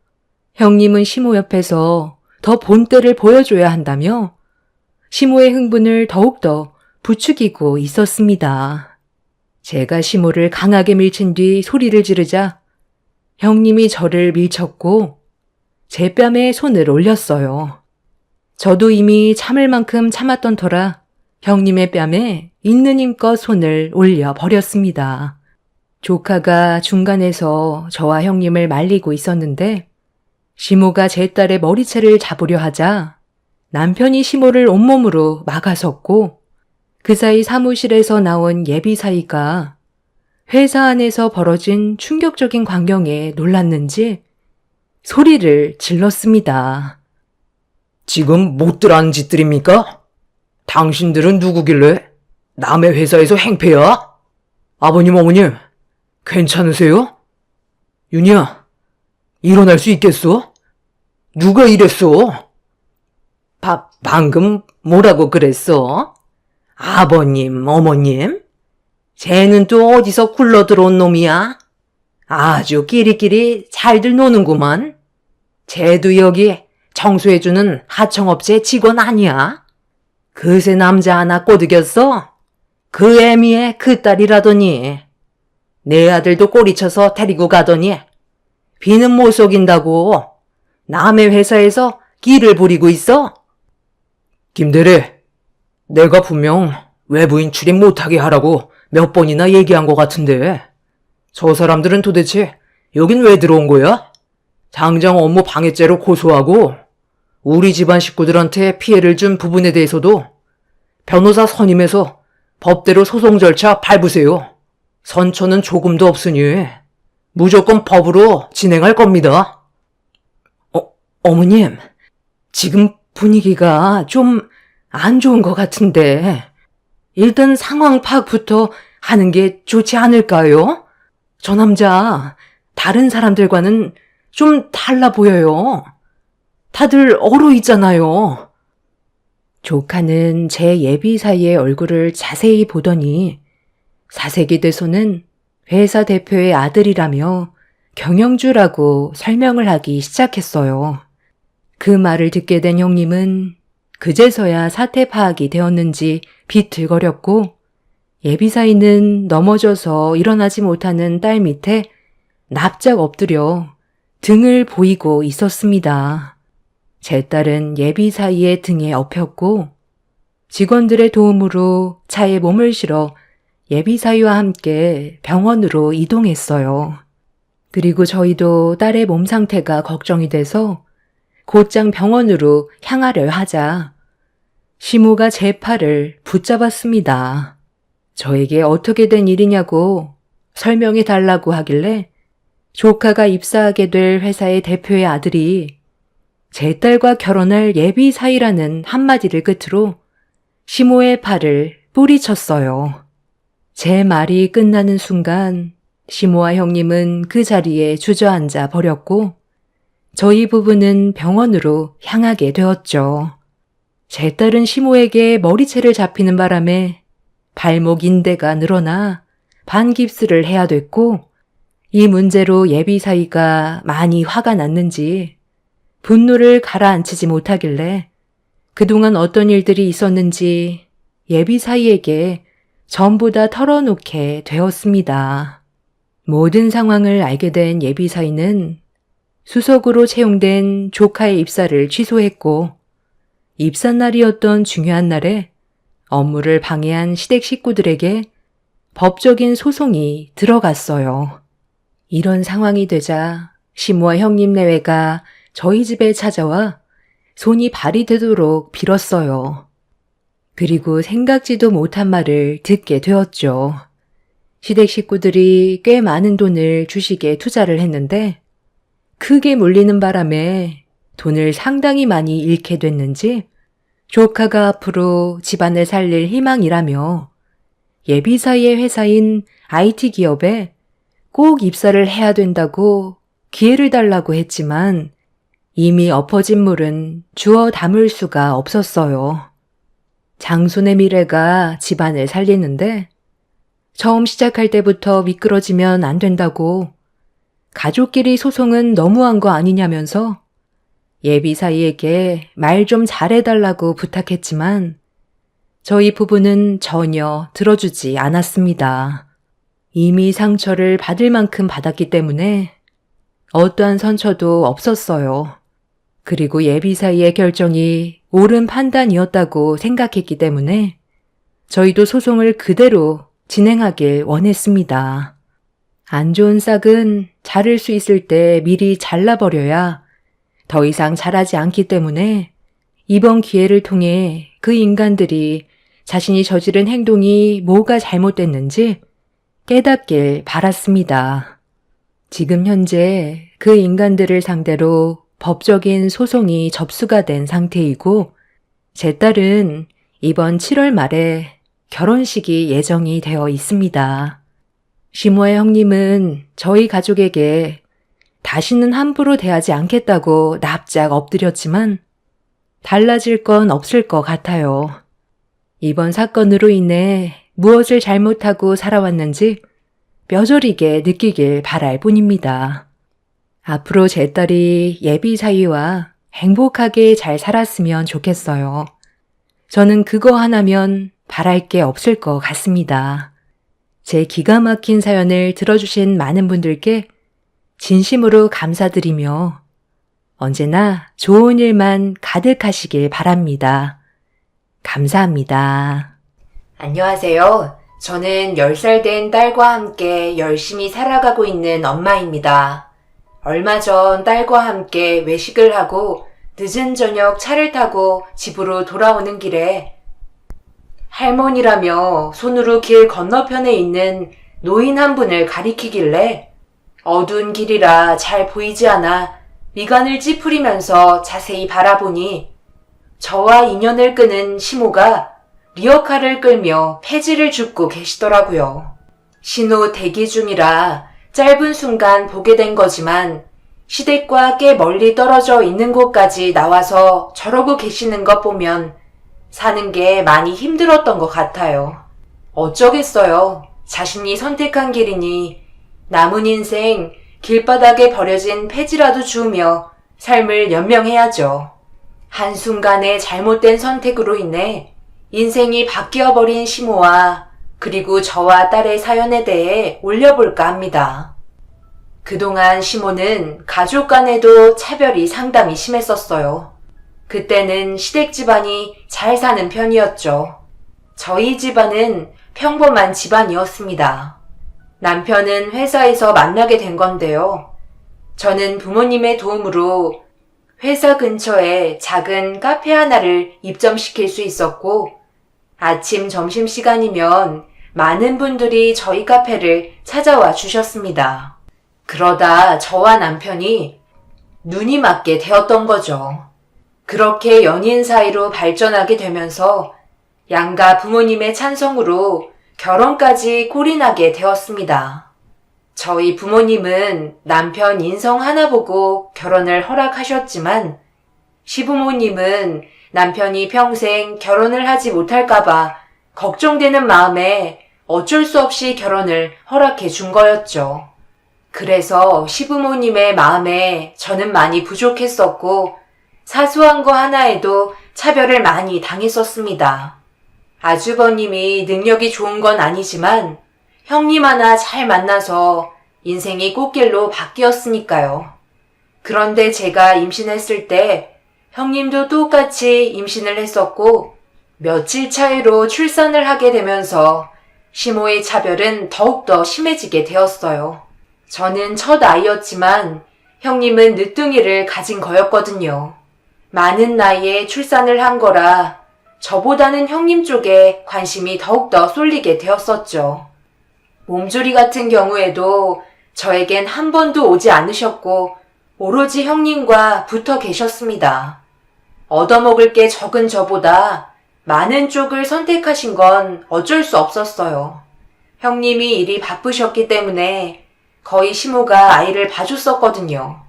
형님은 시모 옆에서 더 본때를 보여줘야 한다며 시모의 흥분을 더욱더 부추기고 있었습니다. 제가 시모를 강하게 밀친 뒤 소리를 지르자 형님이 저를 밀쳤고 제 뺨에 손을 올렸어요. 저도 이미 참을 만큼 참았던 터라 형님의 뺨에 있는 힘껏 손을 올려 버렸습니다. 조카가 중간에서 저와 형님을 말리고 있었는데 시모가 제 딸의 머리채를 잡으려 하자 남편이 시모를 온몸으로 막아섰고 그 사이 사무실에서 나온 예비 사이가 회사 안에서 벌어진 충격적인 광경에 놀랐는지 소리를 질렀습니다. 지금 못들 하는 짓들입니까? 당신들은 누구길래 남의 회사에서 행패야? 아버님, 어머님, 괜찮으세요? 윤희야, 일어날 수 있겠어? 누가 이랬어? 방금 뭐라고 그랬어? 아버님, 어머님? 쟤는 또 어디서 굴러 들어온 놈이야? 아주 끼리끼리 잘들 노는구만. 쟤도 여기 청소해주는 하청업체 직원 아니야? 그새 남자 하나 꼬드겼어? 그 애미의 그 딸이라더니. 내 아들도 꼬리쳐서 데리고 가더니 비는 못 속인다고 남의 회사에서 끼를 부리고 있어? 김대리, 내가 분명 외부인 출입 못하게 하라고 몇 번이나 얘기한 것 같은데 저 사람들은 도대체 여긴 왜 들어온 거야? 당장 업무 방해죄로 고소하고 우리 집안 식구들한테 피해를 준 부분에 대해서도 변호사 선임해서 법대로 소송 절차 밟으세요. 선처는 조금도 없으니 무조건 법으로 진행할 겁니다. 어머님, 지금 분위기가 좀 안 좋은 것 같은데 일단 상황 파악부터 하는 게 좋지 않을까요? 저 남자 다른 사람들과는 좀 달라 보여요. 다들 얼어 있잖아요. 조카는 제 예비 사이의 얼굴을 자세히 보더니 사색이 돼서는 회사 대표의 아들이라며 경영주라고 설명을 하기 시작했어요. 그 말을 듣게 된 형님은 그제서야 사태 파악이 되었는지 비틀거렸고 예비사위는 넘어져서 일어나지 못하는 딸 밑에 납작 엎드려 등을 보이고 있었습니다. 제 딸은 예비사위의 등에 엎였고 직원들의 도움으로 차에 몸을 실어 예비사위와 함께 병원으로 이동했어요. 그리고 저희도 딸의 몸 상태가 걱정이 돼서 곧장 병원으로 향하려 하자 시모가 제 팔을 붙잡았습니다. 저에게 어떻게 된 일이냐고 설명해 달라고 하길래 조카가 입사하게 될 회사의 대표의 아들이 제 딸과 결혼할 예비 사이라는 한마디를 끝으로 시모의 팔을 뿌리쳤어요. 제 말이 끝나는 순간 시모와 형님은 그 자리에 주저앉아 버렸고 저희 부부는 병원으로 향하게 되었죠. 제 딸은 시모에게 머리채를 잡히는 바람에 발목 인대가 늘어나 반깁스를 해야 됐고 이 문제로 예비 사위가 많이 화가 났는지 분노를 가라앉히지 못하길래 그동안 어떤 일들이 있었는지 예비 사위에게 전부 다 털어놓게 되었습니다. 모든 상황을 알게 된 예비 사위는 수석으로 채용된 조카의 입사를 취소했고 입사 날이었던 중요한 날에 업무를 방해한 시댁 식구들에게 법적인 소송이 들어갔어요. 이런 상황이 되자 시모와 형님 내외가 저희 집에 찾아와 손이 발이 되도록 빌었어요. 그리고 생각지도 못한 말을 듣게 되었죠. 시댁 식구들이 꽤 많은 돈을 주식에 투자를 했는데 크게 물리는 바람에 돈을 상당히 많이 잃게 됐는지 조카가 앞으로 집안을 살릴 희망이라며 예비사위의 회사인 IT 기업에 꼭 입사를 해야 된다고 기회를 달라고 했지만 이미 엎어진 물은 주워 담을 수가 없었어요. 장손의 미래가 집안을 살리는데 처음 시작할 때부터 미끄러지면 안 된다고 가족끼리 소송은 너무한 거 아니냐면서 예비사위에게 말 좀 잘해달라고 부탁했지만 저희 부부는 전혀 들어주지 않았습니다. 이미 상처를 받을 만큼 받았기 때문에 어떠한 선처도 없었어요. 그리고 예비사위의 결정이 옳은 판단이었다고 생각했기 때문에 저희도 소송을 그대로 진행하길 원했습니다. 안 좋은 싹은 자를 수 있을 때 미리 잘라버려야 더 이상 자라지 않기 때문에 이번 기회를 통해 그 인간들이 자신이 저지른 행동이 뭐가 잘못됐는지 깨닫길 바랐습니다. 지금 현재 그 인간들을 상대로 법적인 소송이 접수가 된 상태이고 제 딸은 이번 7월 말에 결혼식이 예정이 되어 있습니다. 시모의 형님은 저희 가족에게 다시는 함부로 대하지 않겠다고 납작 엎드렸지만 달라질 건 없을 것 같아요. 이번 사건으로 인해 무엇을 잘못하고 살아왔는지 뼈저리게 느끼길 바랄 뿐입니다. 앞으로 제 딸이 예비 사위와 행복하게 잘 살았으면 좋겠어요. 저는 그거 하나면 바랄 게 없을 것 같습니다. 제 기가 막힌 사연을 들어주신 많은 분들께 진심으로 감사드리며 언제나 좋은 일만 가득하시길 바랍니다. 감사합니다. 안녕하세요. 저는 10살 된 딸과 함께 열심히 살아가고 있는 엄마입니다. 얼마 전 딸과 함께 외식을 하고 늦은 저녁 차를 타고 집으로 돌아오는 길에 할머니라며 손으로 길 건너편에 있는 노인 한 분을 가리키길래 어두운 길이라 잘 보이지 않아 미간을 찌푸리면서 자세히 바라보니 저와 인연을 끄는 시모가 리어카를 끌며 폐지를 줍고 계시더라고요. 신호 대기 중이라 짧은 순간 보게 된 거지만 시댁과 꽤 멀리 떨어져 있는 곳까지 나와서 저러고 계시는 것 보면 사는 게 많이 힘들었던 것 같아요. 어쩌겠어요. 자신이 선택한 길이니 남은 인생 길바닥에 버려진 폐지라도 주우며 삶을 연명해야죠. 한순간의 잘못된 선택으로 인해 인생이 바뀌어버린 시모와 그리고 저와 딸의 사연에 대해 올려볼까 합니다. 그동안 시모는 가족 간에도 차별이 상당히 심했었어요. 그때는 시댁 집안이 잘 사는 편이었죠. 저희 집안은 평범한 집안이었습니다. 남편은 회사에서 만나게 된 건데요. 저는 부모님의 도움으로 회사 근처에 작은 카페 하나를 입점시킬 수 있었고 아침 점심시간이면 많은 분들이 저희 카페를 찾아와 주셨습니다. 그러다 저와 남편이 눈이 맞게 되었던 거죠. 그렇게 연인 사이로 발전하게 되면서 양가 부모님의 찬성으로 결혼까지 골인하게 되었습니다. 저희 부모님은 남편 인성 하나 보고 결혼을 허락하셨지만 시부모님은 남편이 평생 결혼을 하지 못할까봐 걱정되는 마음에 어쩔 수 없이 결혼을 허락해 준 거였죠. 그래서 시부모님의 마음에 저는 많이 부족했었고 사소한 거 하나에도 차별을 많이 당했었습니다. 아주버님이 능력이 좋은 건 아니지만 형님 하나 잘 만나서 인생이 꽃길로 바뀌었으니까요. 그런데 제가 임신했을 때 형님도 똑같이 임신을 했었고 며칠 차이로 출산을 하게 되면서 시모의 차별은 더욱더 심해지게 되었어요. 저는 첫 아이였지만 형님은 늦둥이를 가진 거였거든요. 많은 나이에 출산을 한 거라 저보다는 형님 쪽에 관심이 더욱더 쏠리게 되었었죠. 몸조리 같은 경우에도 저에겐 한 번도 오지 않으셨고 오로지 형님과 붙어 계셨습니다. 얻어먹을 게 적은 저보다 많은 쪽을 선택하신 건 어쩔 수 없었어요. 형님이 일이 바쁘셨기 때문에 거의 시모가 아이를 봐줬었거든요.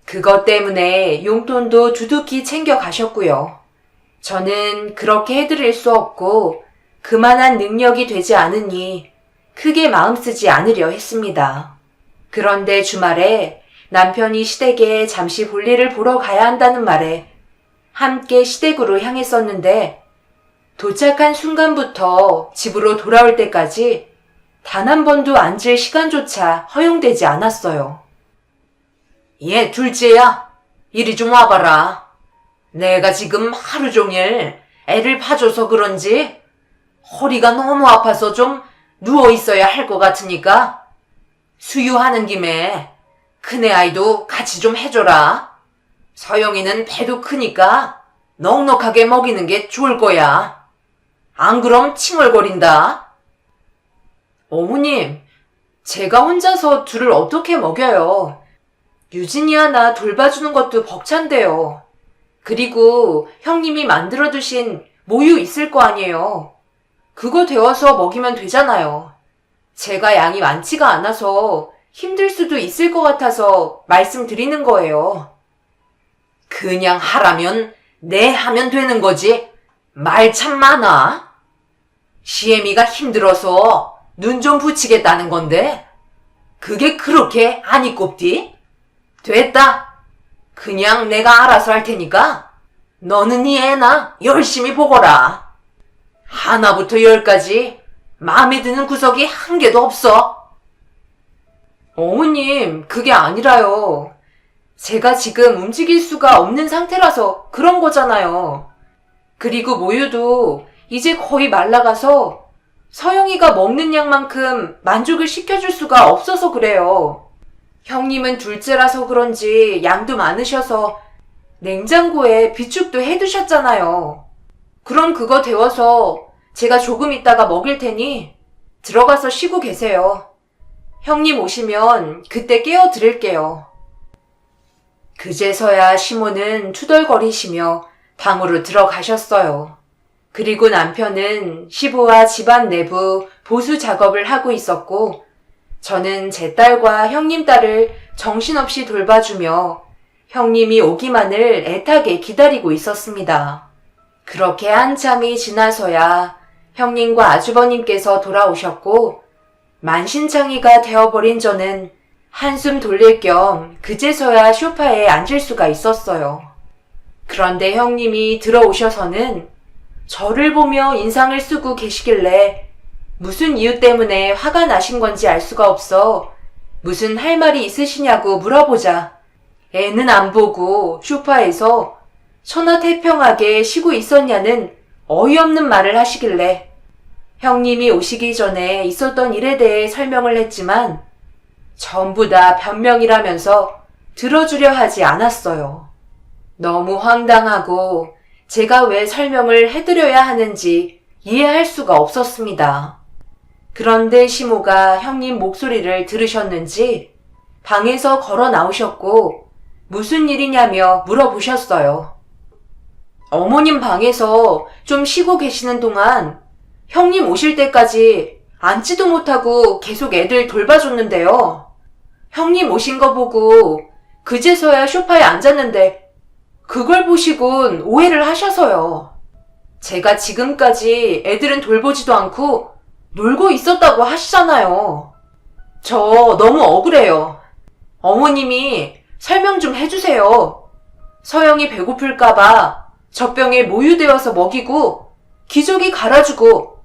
그것 때문에 용돈도 두둑히 챙겨 가셨고요. 저는 그렇게 해드릴 수 없고 그만한 능력이 되지 않으니 크게 마음 쓰지 않으려 했습니다. 그런데 주말에 남편이 시댁에 잠시 볼일을 보러 가야 한다는 말에 함께 시댁으로 향했었는데 도착한 순간부터 집으로 돌아올 때까지 단 한 번도 앉을 시간조차 허용되지 않았어요. 얘 둘째야, 이리 좀 와봐라. 내가 지금 하루 종일 애를 봐줘서 그런지 허리가 너무 아파서 좀 누워있어야 할 것 같으니까 수유하는 김에 큰애 아이도 같이 좀 해줘라. 서영이는 배도 크니까 넉넉하게 먹이는 게 좋을 거야. 안 그럼 칭얼거린다. 어머님, 제가 혼자서 둘을 어떻게 먹여요? 유진이 하나 돌봐주는 것도 벅찬데요. 그리고 형님이 만들어두신 모유 있을 거 아니에요. 그거 데워서 먹이면 되잖아요. 제가 양이 많지가 않아서 힘들 수도 있을 것 같아서 말씀드리는 거예요. 그냥 하라면 네 하면 되는 거지. 말 참 많아. 시애미가 힘들어서 눈 좀 붙이겠다는 건데 그게 그렇게 안이 꼽디? 됐다. 그냥 내가 알아서 할 테니까 너는 이 애나 열심히 보거라. 하나부터 열까지 마음에 드는 구석이 한 개도 없어. 어머님, 그게 아니라요. 제가 지금 움직일 수가 없는 상태라서 그런 거잖아요. 그리고 모유도 이제 거의 말라가서 서영이가 먹는 양만큼 만족을 시켜줄 수가 없어서 그래요. 형님은 둘째라서 그런지 양도 많으셔서 냉장고에 비축도 해두셨잖아요. 그럼 그거 데워서 제가 조금 있다가 먹일 테니 들어가서 쉬고 계세요. 형님 오시면 그때 깨워드릴게요. 그제서야 시모는 투덜거리시며 방으로 들어가셨어요. 그리고 남편은 시부와 집안 내부 보수 작업을 하고 있었고 저는 제 딸과 형님 딸을 정신없이 돌봐주며 형님이 오기만을 애타게 기다리고 있었습니다. 그렇게 한참이 지나서야 형님과 아주버님께서 돌아오셨고 만신창이가 되어버린 저는 한숨 돌릴 겸 그제서야 소파에 앉을 수가 있었어요. 그런데 형님이 들어오셔서는 저를 보며 인상을 쓰고 계시길래 무슨 이유 때문에 화가 나신 건지 알 수가 없어 무슨 할 말이 있으시냐고 물어보자 애는 안 보고 소파에서 천하태평하게 쉬고 있었냐는 어이없는 말을 하시길래 형님이 오시기 전에 있었던 일에 대해 설명을 했지만 전부 다 변명이라면서 들어주려 하지 않았어요. 너무 황당하고 제가 왜 설명을 해드려야 하는지 이해할 수가 없었습니다. 그런데 시모가 형님 목소리를 들으셨는지 방에서 걸어 나오셨고 무슨 일이냐며 물어보셨어요. 어머님 방에서 좀 쉬고 계시는 동안 형님 오실 때까지 앉지도 못하고 계속 애들 돌봐줬는데요. 형님 오신 거 보고 그제서야 소파에 앉았는데 그걸 보시곤 오해를 하셔서요. 제가 지금까지 애들은 돌보지도 않고 놀고 있었다고 하시잖아요. 저 너무 억울해요. 어머님이 설명 좀 해주세요. 서영이 배고플까봐 젖병에 모유되어서 먹이고 기저귀 갈아주고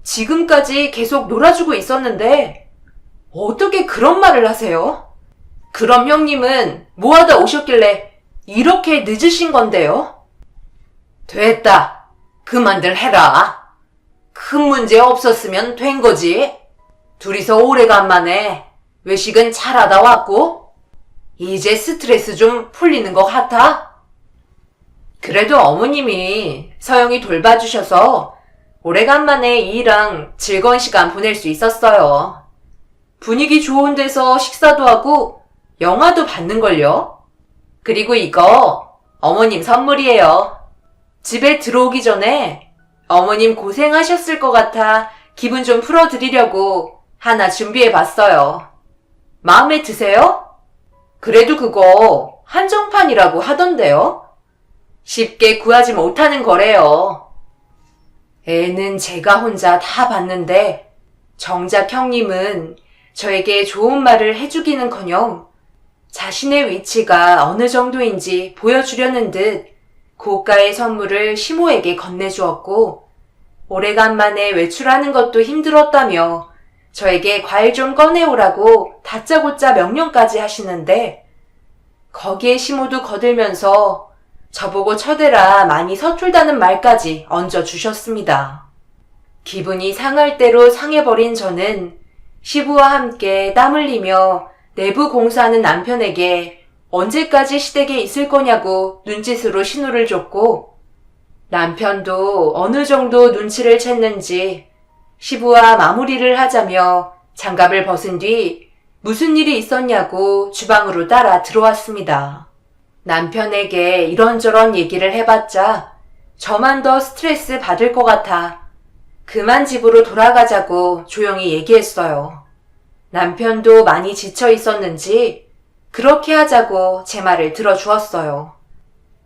지금까지 계속 놀아주고 있었는데 어떻게 그런 말을 하세요? 그럼 형님은 뭐하다 오셨길래 이렇게 늦으신 건데요? 됐다. 그만들 해라. 큰 문제 없었으면 된 거지. 둘이서 오래간만에 외식은 잘하다 왔고 이제 스트레스 좀 풀리는 것 같아. 그래도 어머님이 서영이 돌봐주셔서 오래간만에 이랑 즐거운 시간 보낼 수 있었어요. 분위기 좋은 데서 식사도 하고 영화도 봤는걸요. 그리고 이거 어머님 선물이에요. 집에 들어오기 전에 어머님 고생하셨을 것 같아 기분 좀 풀어드리려고 하나 준비해봤어요. 마음에 드세요? 그래도 그거 한정판이라고 하던데요. 쉽게 구하지 못하는 거래요. 애는 제가 혼자 다 봤는데 정작 형님은 저에게 좋은 말을 해주기는커녕 자신의 위치가 어느 정도인지 보여주려는 듯 고가의 선물을 시모에게 건네주었고 오래간만에 외출하는 것도 힘들었다며 저에게 과일 좀 꺼내오라고 다짜고짜 명령까지 하시는데 거기에 시모도 거들면서 저보고 쳐대라 많이 서툴다는 말까지 얹어주셨습니다. 기분이 상할 대로 상해버린 저는 시부와 함께 땀 흘리며 내부 공사하는 남편에게 언제까지 시댁에 있을 거냐고 눈짓으로 신호를 줬고 남편도 어느 정도 눈치를 챘는지 시부와 마무리를 하자며 장갑을 벗은 뒤 무슨 일이 있었냐고 주방으로 따라 들어왔습니다. 남편에게 이런저런 얘기를 해봤자 저만 더 스트레스 받을 것 같아 그만 집으로 돌아가자고 조용히 얘기했어요. 남편도 많이 지쳐 있었는지 그렇게 하자고 제 말을 들어주었어요.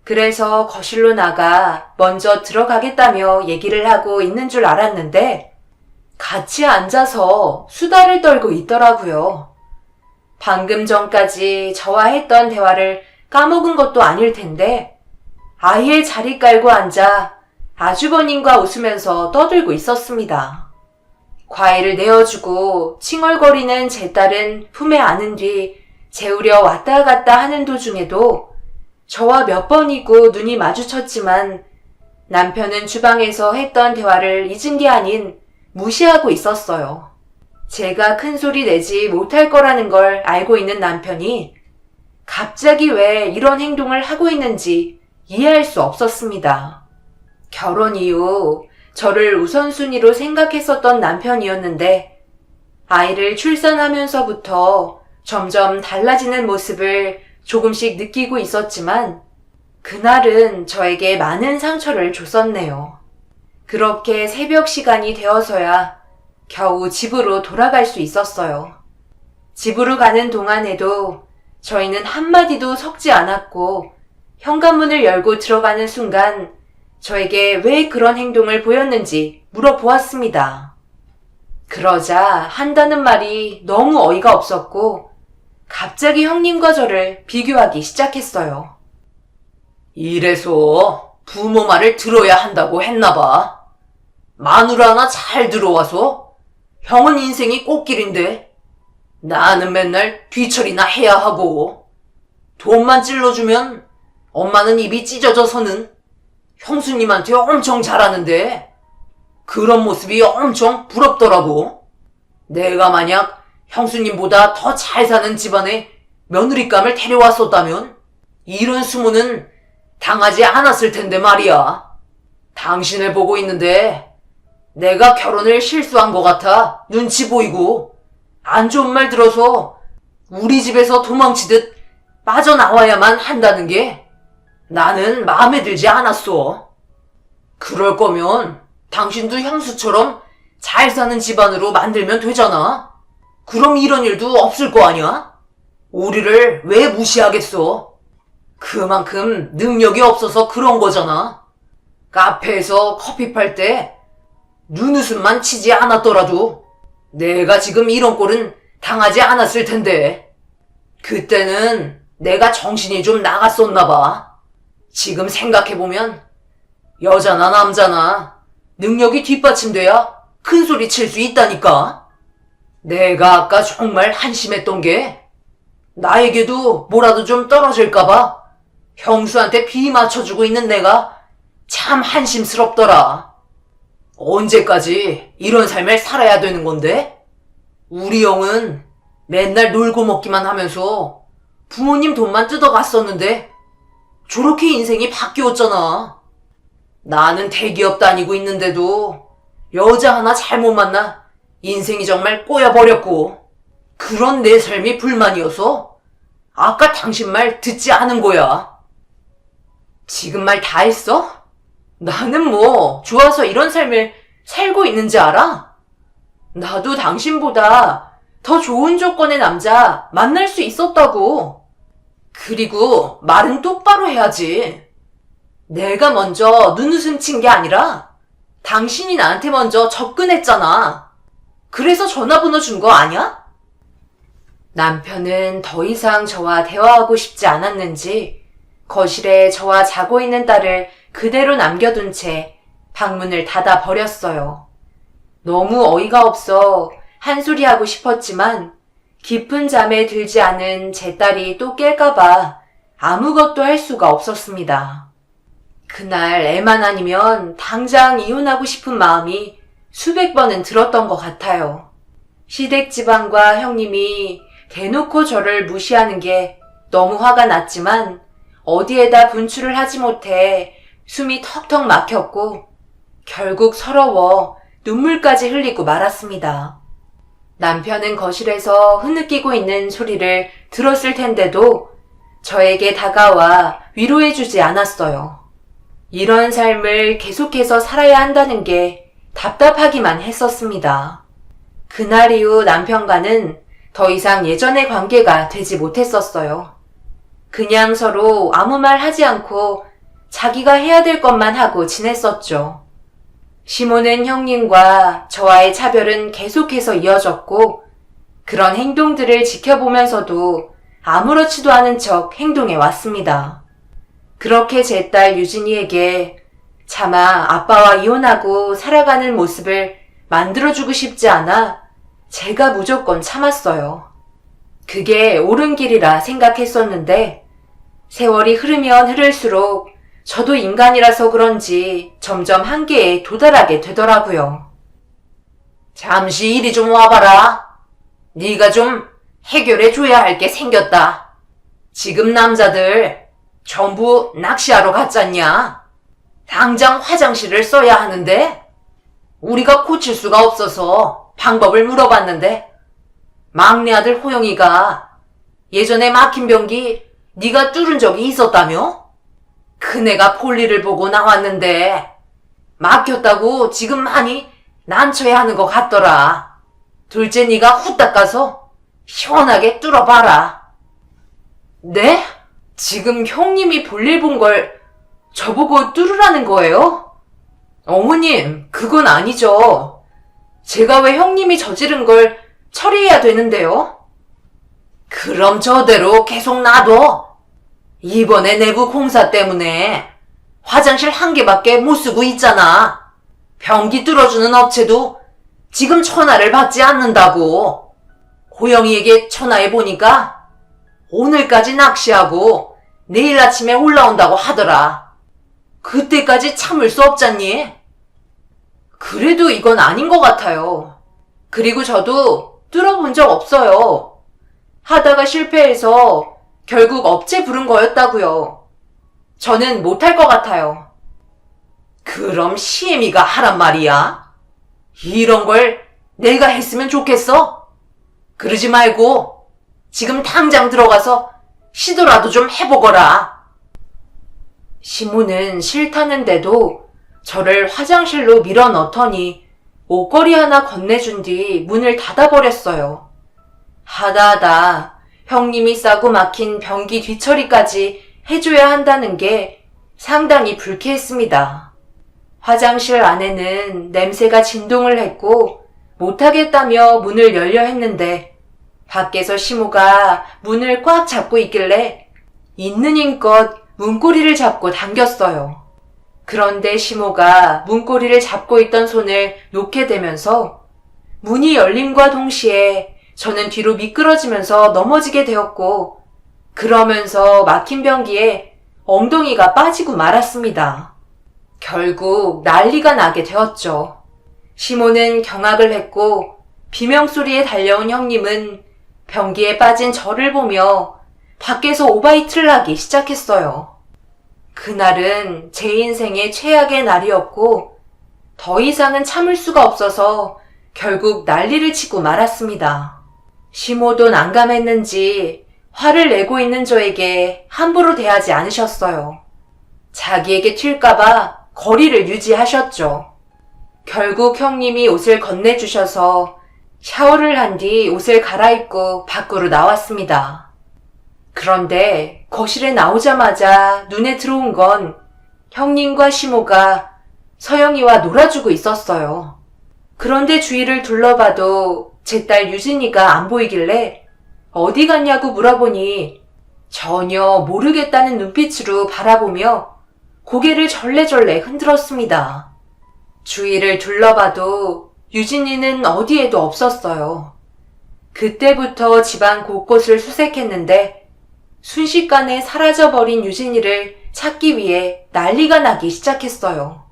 그래서 거실로 나가 먼저 들어가겠다며 얘기를 하고 있는 줄 알았는데 같이 앉아서 수다를 떨고 있더라고요. 방금 전까지 저와 했던 대화를 까먹은 것도 아닐 텐데 아예 자리 깔고 앉아 아주버님과 웃으면서 떠들고 있었습니다. 과일을 내어주고 칭얼거리는 제 딸은 품에 안은 뒤 재우려 왔다 갔다 하는 도중에도 저와 몇 번이고 눈이 마주쳤지만 남편은 주방에서 했던 대화를 잊은 게 아닌 무시하고 있었어요. 제가 큰 소리 내지 못할 거라는 걸 알고 있는 남편이 갑자기 왜 이런 행동을 하고 있는지 이해할 수 없었습니다. 결혼 이후 저를 우선순위로 생각했었던 남편이었는데 아이를 출산하면서부터 점점 달라지는 모습을 조금씩 느끼고 있었지만 그날은 저에게 많은 상처를 줬었네요. 그렇게 새벽 시간이 되어서야 겨우 집으로 돌아갈 수 있었어요. 집으로 가는 동안에도 저희는 한마디도 섞지 않았고 현관문을 열고 들어가는 순간 저에게 왜 그런 행동을 보였는지 물어보았습니다. 그러자 한다는 말이 너무 어이가 없었고 갑자기 형님과 저를 비교하기 시작했어요. 이래서 부모 말을 들어야 한다고 했나봐. 마누라 하나 잘 들어와서 형은 인생이 꽃길인데 나는 맨날 뒤처리나 해야 하고 돈만 찔러주면 엄마는 입이 찢어져서는 형수님한테 엄청 잘하는데 그런 모습이 엄청 부럽더라고. 내가 만약 형수님보다 더 잘 사는 집안에 며느리감을 데려왔었다면 이런 수모는 당하지 않았을 텐데 말이야. 당신을 보고 있는데 내가 결혼을 실수한 것 같아 눈치 보이고 안 좋은 말 들어서 우리 집에서 도망치듯 빠져나와야만 한다는 게 나는 마음에 들지 않았어. 그럴 거면 당신도 형수처럼 잘 사는 집안으로 만들면 되잖아. 그럼 이런 일도 없을 거 아니야? 우리를 왜 무시하겠어? 그만큼 능력이 없어서 그런 거잖아. 카페에서 커피 팔 때 눈웃음만 치지 않았더라도 내가 지금 이런 꼴은 당하지 않았을 텐데. 그때는 내가 정신이 좀 나갔었나 봐. 지금 생각해보면 여자나 남자나 능력이 뒷받침돼야 큰 소리 칠 수 있다니까. 내가 아까 정말 한심했던 게 나에게도 뭐라도 좀 떨어질까봐 형수한테 비 맞춰주고 있는 내가 참 한심스럽더라. 언제까지 이런 삶을 살아야 되는 건데? 우리 형은 맨날 놀고 먹기만 하면서 부모님 돈만 뜯어갔었는데 저렇게 인생이 바뀌었잖아. 나는 대기업 다니고 있는데도 여자 하나 잘못 만나 인생이 정말 꼬여버렸고 그런 내 삶이 불만이어서 아까 당신 말 듣지 않은 거야. 지금 말 다 했어? 나는 뭐 좋아서 이런 삶을 살고 있는지 알아? 나도 당신보다 더 좋은 조건의 남자 만날 수 있었다고. 그리고 말은 똑바로 해야지. 내가 먼저 눈웃음 친 게 아니라 당신이 나한테 먼저 접근했잖아. 그래서 전화번호 준 거 아니야? 남편은 더 이상 저와 대화하고 싶지 않았는지 거실에 저와 자고 있는 딸을 그대로 남겨둔 채 방문을 닫아 버렸어요. 너무 어이가 없어 한 소리 하고 싶었지만 깊은 잠에 들지 않은 제 딸이 또 깰까봐 아무것도 할 수가 없었습니다. 그날 애만 아니면 당장 이혼하고 싶은 마음이 수백 번은 들었던 것 같아요. 시댁 집안과 형님이 대놓고 저를 무시하는 게 너무 화가 났지만 어디에다 분출을 하지 못해 숨이 턱턱 막혔고 결국 서러워 눈물까지 흘리고 말았습니다. 남편은 거실에서 흐느끼고 있는 소리를 들었을 텐데도 저에게 다가와 위로해주지 않았어요. 이런 삶을 계속해서 살아야 한다는 게 답답하기만 했었습니다. 그날 이후 남편과는 더 이상 예전의 관계가 되지 못했었어요. 그냥 서로 아무 말 하지 않고 자기가 해야 될 것만 하고 지냈었죠. 시모는 형님과 저와의 차별은 계속해서 이어졌고 그런 행동들을 지켜보면서도 아무렇지도 않은 척 행동해 왔습니다. 그렇게 제 딸 유진이에게 차마 아빠와 이혼하고 살아가는 모습을 만들어주고 싶지 않아 제가 무조건 참았어요. 그게 옳은 길이라 생각했었는데 세월이 흐르면 흐를수록 저도 인간이라서 그런지 점점 한계에 도달하게 되더라고요. 잠시 이리 좀 와봐라. 네가 좀 해결해 줘야 할 게 생겼다. 지금 남자들 전부 낚시하러 갔잖냐? 당장 화장실을 써야 하는데 우리가 고칠 수가 없어서 방법을 물어봤는데 막내 아들 호영이가 예전에 막힌 변기 네가 뚫은 적이 있었다며? 큰애가 볼일을 보고 나왔는데 막혔다고 지금 많이 난처해하는 것 같더라. 둘째 네가 후딱 가서 시원하게 뚫어봐라. 네? 지금 형님이 볼일 본 걸 저보고 뚫으라는 거예요? 어머님, 그건 아니죠. 제가 왜 형님이 저지른 걸 처리해야 되는데요? 그럼 저대로 계속 놔둬. 이번에 내부 공사 때문에 화장실 한 개밖에 못 쓰고 있잖아. 변기 뚫어주는 업체도 지금 전화를 받지 않는다고. 호영이에게 전화해보니까 오늘까지 낚시하고 내일 아침에 올라온다고 하더라. 그때까지 참을 수 없잖니? 그래도 이건 아닌 것 같아요. 그리고 저도 뚫어본 적 없어요. 하다가 실패해서 결국 업체 부른 거였다고요. 저는 못할 것 같아요. 그럼 시애미가 하란 말이야? 이런 걸 내가 했으면 좋겠어? 그러지 말고 지금 당장 들어가서 시도라도 좀 해보거라. 시모는 싫다는데도 저를 화장실로 밀어 넣더니 옷걸이 하나 건네준 뒤 문을 닫아버렸어요. 하다 형님이 싸고 막힌 변기 뒤처리까지 해줘야 한다는 게 상당히 불쾌했습니다. 화장실 안에는 냄새가 진동을 했고 못하겠다며 문을 열려 했는데 밖에서 시모가 문을 꽉 잡고 있길래 있는 힘껏 문고리를 잡고 당겼어요. 그런데 시모가 문고리를 잡고 있던 손을 놓게 되면서 문이 열림과 동시에 저는 뒤로 미끄러지면서 넘어지게 되었고 그러면서 막힌 변기에 엉덩이가 빠지고 말았습니다. 결국 난리가 나게 되었죠. 시모는 경악을 했고 비명소리에 달려온 형님은 변기에 빠진 저를 보며 밖에서 오바이트를 하기 시작했어요. 그날은 제 인생의 최악의 날이었고 더 이상은 참을 수가 없어서 결국 난리를 치고 말았습니다. 시모도 난감했는지 화를 내고 있는 저에게 함부로 대하지 않으셨어요. 자기에게 튈까봐 거리를 유지하셨죠. 결국 형님이 옷을 건네주셔서 샤워를 한 뒤 옷을 갈아입고 밖으로 나왔습니다. 그런데 거실에 나오자마자 눈에 들어온 건 형님과 시모가 서영이와 놀아주고 있었어요. 그런데 주위를 둘러봐도 제 딸 유진이가 안 보이길래 어디 갔냐고 물어보니 전혀 모르겠다는 눈빛으로 바라보며 고개를 절레절레 흔들었습니다. 주위를 둘러봐도 유진이는 어디에도 없었어요. 그때부터 집안 곳곳을 수색했는데 순식간에 사라져버린 유진이를 찾기 위해 난리가 나기 시작했어요.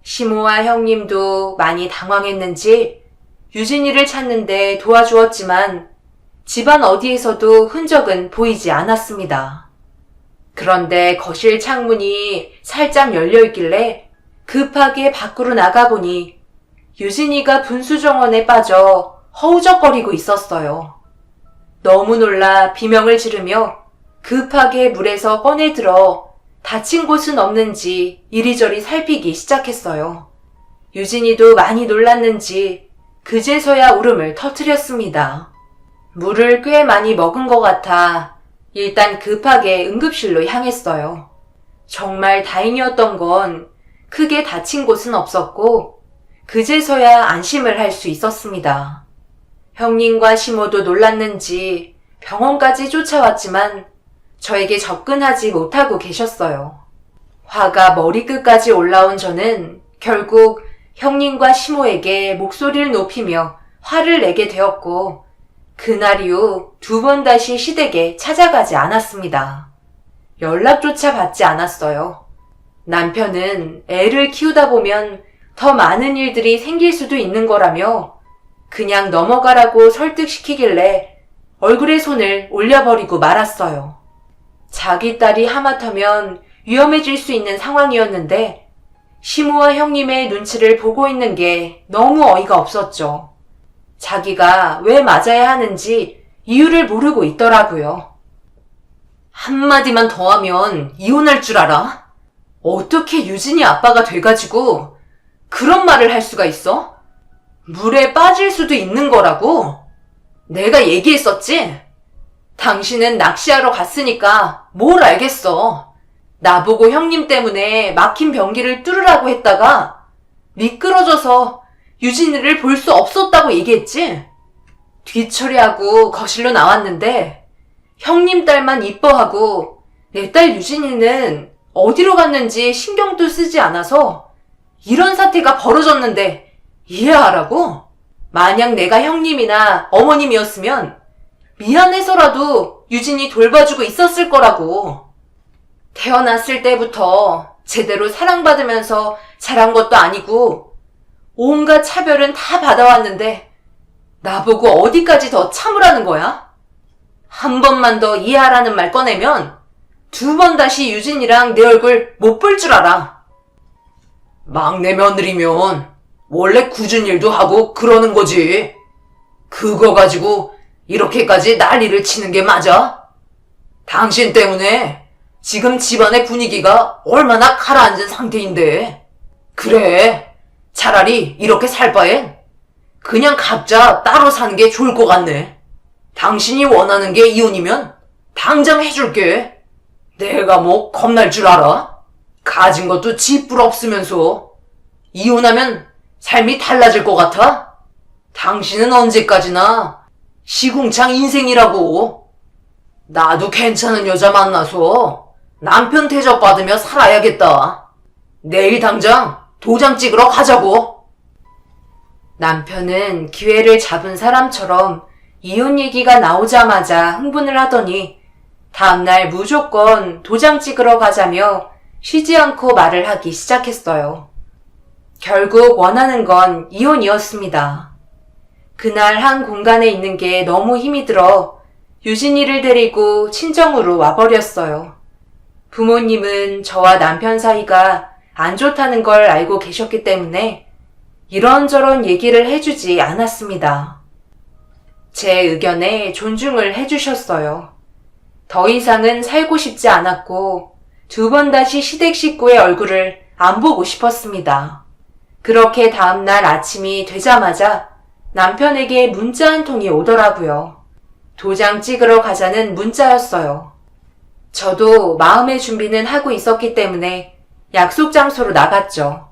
시모와 형님도 많이 당황했는지 유진이를 찾는데 도와주었지만 집안 어디에서도 흔적은 보이지 않았습니다. 그런데 거실 창문이 살짝 열려있길래 급하게 밖으로 나가보니 유진이가 분수정원에 빠져 허우적거리고 있었어요. 너무 놀라 비명을 지르며 급하게 물에서 꺼내 들어 다친 곳은 없는지 이리저리 살피기 시작했어요. 유진이도 많이 놀랐는지 그제서야 울음을 터뜨렸습니다. 물을 꽤 많이 먹은 것 같아 일단 급하게 응급실로 향했어요. 정말 다행이었던 건 크게 다친 곳은 없었고 그제서야 안심을 할 수 있었습니다. 형님과 시모도 놀랐는지 병원까지 쫓아왔지만 저에게 접근하지 못하고 계셨어요. 화가 머리끝까지 올라온 저는 결국 형님과 시모에게 목소리를 높이며 화를 내게 되었고 그날 이후 2번 다시 시댁에 찾아가지 않았습니다. 연락조차 받지 않았어요. 남편은 애를 키우다 보면 더 많은 일들이 생길 수도 있는 거라며 그냥 넘어가라고 설득시키길래 얼굴에 손을 올려버리고 말았어요. 자기 딸이 하마터면 위험해질 수 있는 상황이었는데 시모와 형님의 눈치를 보고 있는 게 너무 어이가 없었죠. 자기가 왜 맞아야 하는지 이유를 모르고 있더라고요. 한마디만 더 하면 이혼할 줄 알아? 어떻게 유진이 아빠가 돼가지고 그런 말을 할 수가 있어? 물에 빠질 수도 있는 거라고? 내가 얘기했었지? 당신은 낚시하러 갔으니까 뭘 알겠어. 나보고 형님 때문에 막힌 변기를 뚫으라고 했다가 미끄러져서 유진이를 볼 수 없었다고 얘기했지? 뒤처리하고 거실로 나왔는데 형님 딸만 이뻐하고 내 딸 유진이는 어디로 갔는지 신경도 쓰지 않아서 이런 사태가 벌어졌는데 이해하라고? 만약 내가 형님이나 어머님이었으면 미안해서라도 유진이 돌봐주고 있었을 거라고. 태어났을 때부터 제대로 사랑받으면서 자란 것도 아니고 온갖 차별은 다 받아왔는데 나보고 어디까지 더 참으라는 거야? 한 번만 더 이해하라는 말 꺼내면 2번 다시 유진이랑 내 얼굴 못 볼 줄 알아. 막내 며느리면 원래 굳은 일도 하고 그러는 거지. 그거 가지고 이렇게까지 난리를 치는 게 맞아? 당신 때문에 지금 집안의 분위기가 얼마나 가라앉은 상태인데. 그래, 차라리 이렇게 살 바엔 그냥 각자 따로 사는 게 좋을 것 같네. 당신이 원하는 게 이혼이면 당장 해줄게. 내가 뭐 겁날 줄 알아? 가진 것도 지뿔 없으면서 이혼하면 삶이 달라질 것 같아? 당신은 언제까지나 시궁창 인생이라고. 나도 괜찮은 여자 만나서 남편 대접받으며 살아야겠다. 내일 당장 도장 찍으러 가자고. 남편은 기회를 잡은 사람처럼 이혼 얘기가 나오자마자 흥분을 하더니 다음날 무조건 도장 찍으러 가자며 쉬지 않고 말을 하기 시작했어요. 결국 원하는 건 이혼이었습니다. 그날 한 공간에 있는 게 너무 힘이 들어 유진이를 데리고 친정으로 와버렸어요. 부모님은 저와 남편 사이가 안 좋다는 걸 알고 계셨기 때문에 이런저런 얘기를 해주지 않았습니다. 제 의견에 존중을 해주셨어요. 더 이상은 살고 싶지 않았고 2번 다시 시댁 식구의 얼굴을 안 보고 싶었습니다. 그렇게 다음날 아침이 되자마자 남편에게 문자 한 통이 오더라고요. 도장 찍으러 가자는 문자였어요. 저도 마음의 준비는 하고 있었기 때문에 약속 장소로 나갔죠.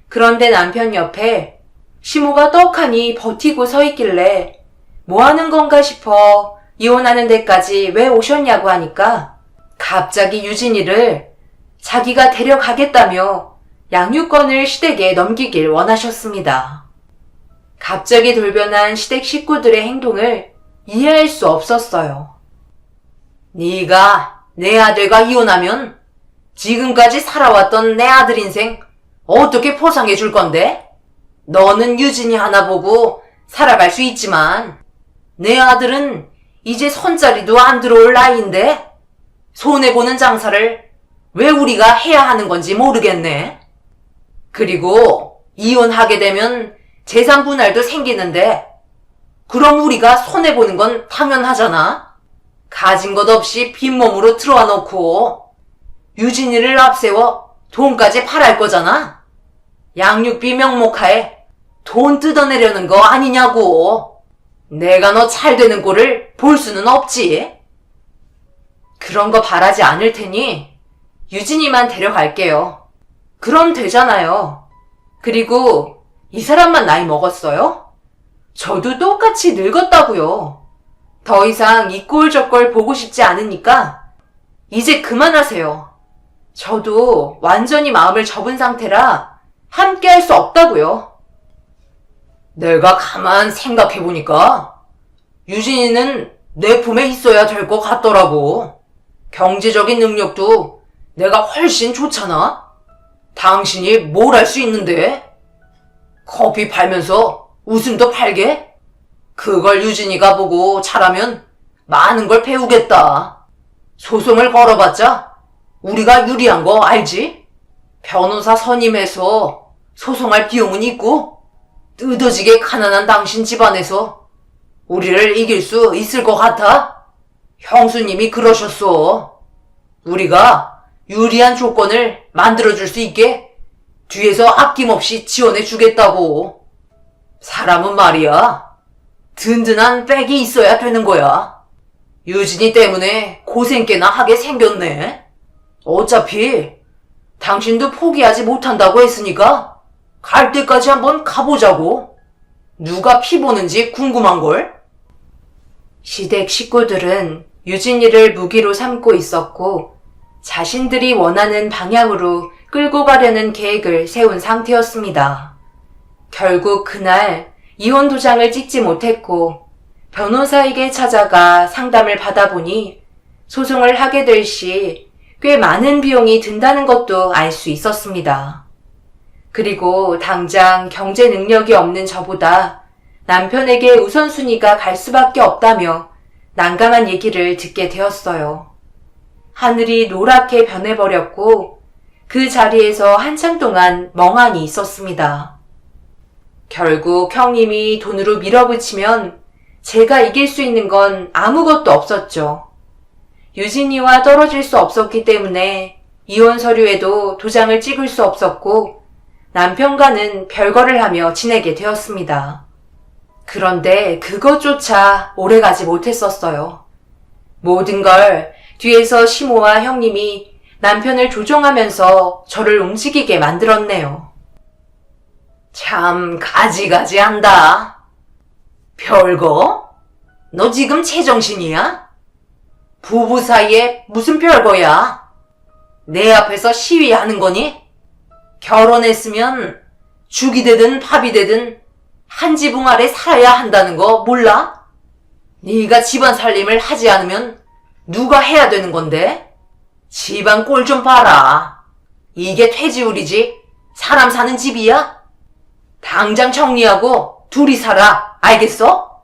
그런데 남편 옆에 시모가 떡하니 버티고 서 있길래 뭐 하는 건가 싶어 이혼하는 데까지 왜 오셨냐고 하니까 갑자기 유진이를 자기가 데려가겠다며 양육권을 시댁에 넘기길 원하셨습니다. 갑자기 돌변한 시댁 식구들의 행동을 이해할 수 없었어요. 네가 내 아들과 이혼하면 지금까지 살아왔던 내 아들 인생 어떻게 포상해 줄 건데? 너는 유진이 하나 보고 살아갈 수 있지만 내 아들은 이제 손자리도 안 들어올 나이인데 손해보는 장사를 왜 우리가 해야 하는 건지 모르겠네. 그리고 이혼하게 되면 재산 분할도 생기는데 그럼 우리가 손해보는 건 당연하잖아. 가진 것 없이 빈몸으로 들어와 놓고 유진이를 앞세워 돈까지 팔할 거잖아. 양육비 명목하에 돈 뜯어내려는 거 아니냐고. 내가 너 잘 되는 꼴을 볼 수는 없지. 그런 거 바라지 않을 테니 유진이만 데려갈게요. 그럼 되잖아요. 그리고 이 사람만 나이 먹었어요? 저도 똑같이 늙었다고요. 더 이상 이 꼴 저 꼴 보고 싶지 않으니까 이제 그만하세요. 저도 완전히 마음을 접은 상태라 함께 할 수 없다고요. 내가 가만 생각해보니까 유진이는 내 품에 있어야 될 것 같더라고. 경제적인 능력도 내가 훨씬 좋잖아. 당신이 뭘 할 수 있는데? 커피 팔면서 웃음도 팔게? 그걸 유진이가 보고 잘하면 많은 걸 배우겠다. 소송을 걸어봤자 우리가 유리한 거 알지? 변호사 선임해서 소송할 비용은 있고 뜯어지게 가난한 당신 집안에서 우리를 이길 수 있을 것 같아? 형수님이 그러셨어. 우리가 유리한 조건을 만들어줄 수 있게 뒤에서 아낌없이 지원해 주겠다고. 사람은 말이야, 든든한 백이 있어야 되는 거야. 유진이 때문에 고생 꽤나 하게 생겼네. 어차피 당신도 포기하지 못한다고 했으니까 갈 때까지 한번 가보자고. 누가 피 보는지 궁금한걸? 시댁 식구들은 유진이를 무기로 삼고 있었고 자신들이 원하는 방향으로 끌고 가려는 계획을 세운 상태였습니다. 결국 그날 이혼 도장을 찍지 못했고 변호사에게 찾아가 상담을 받아보니 소송을 하게 될 시 꽤 많은 비용이 든다는 것도 알 수 있었습니다. 그리고 당장 경제 능력이 없는 저보다 남편에게 우선순위가 갈 수밖에 없다며 난감한 얘기를 듣게 되었어요. 하늘이 노랗게 변해버렸고 그 자리에서 한참 동안 멍하니 있었습니다. 결국 형님이 돈으로 밀어붙이면 제가 이길 수 있는 건 아무것도 없었죠. 유진이와 떨어질 수 없었기 때문에 이혼 서류에도 도장을 찍을 수 없었고 남편과는 별거를 하며 지내게 되었습니다. 그런데 그것조차 오래가지 못했었어요. 모든 걸 뒤에서 시모와 형님이 남편을 조종하면서 저를 움직이게 만들었네요. 참 가지가지한다. 별거? 너 지금 제정신이야? 부부 사이에 무슨 별거야? 내 앞에서 시위하는 거니? 결혼했으면 죽이 되든 밥이 되든 한 지붕 아래 살아야 한다는 거 몰라? 네가 집안 살림을 하지 않으면 누가 해야 되는 건데? 집안 꼴 좀 봐라. 이게 퇴지울이지 사람 사는 집이야? 당장 정리하고 둘이 살아. 알겠어?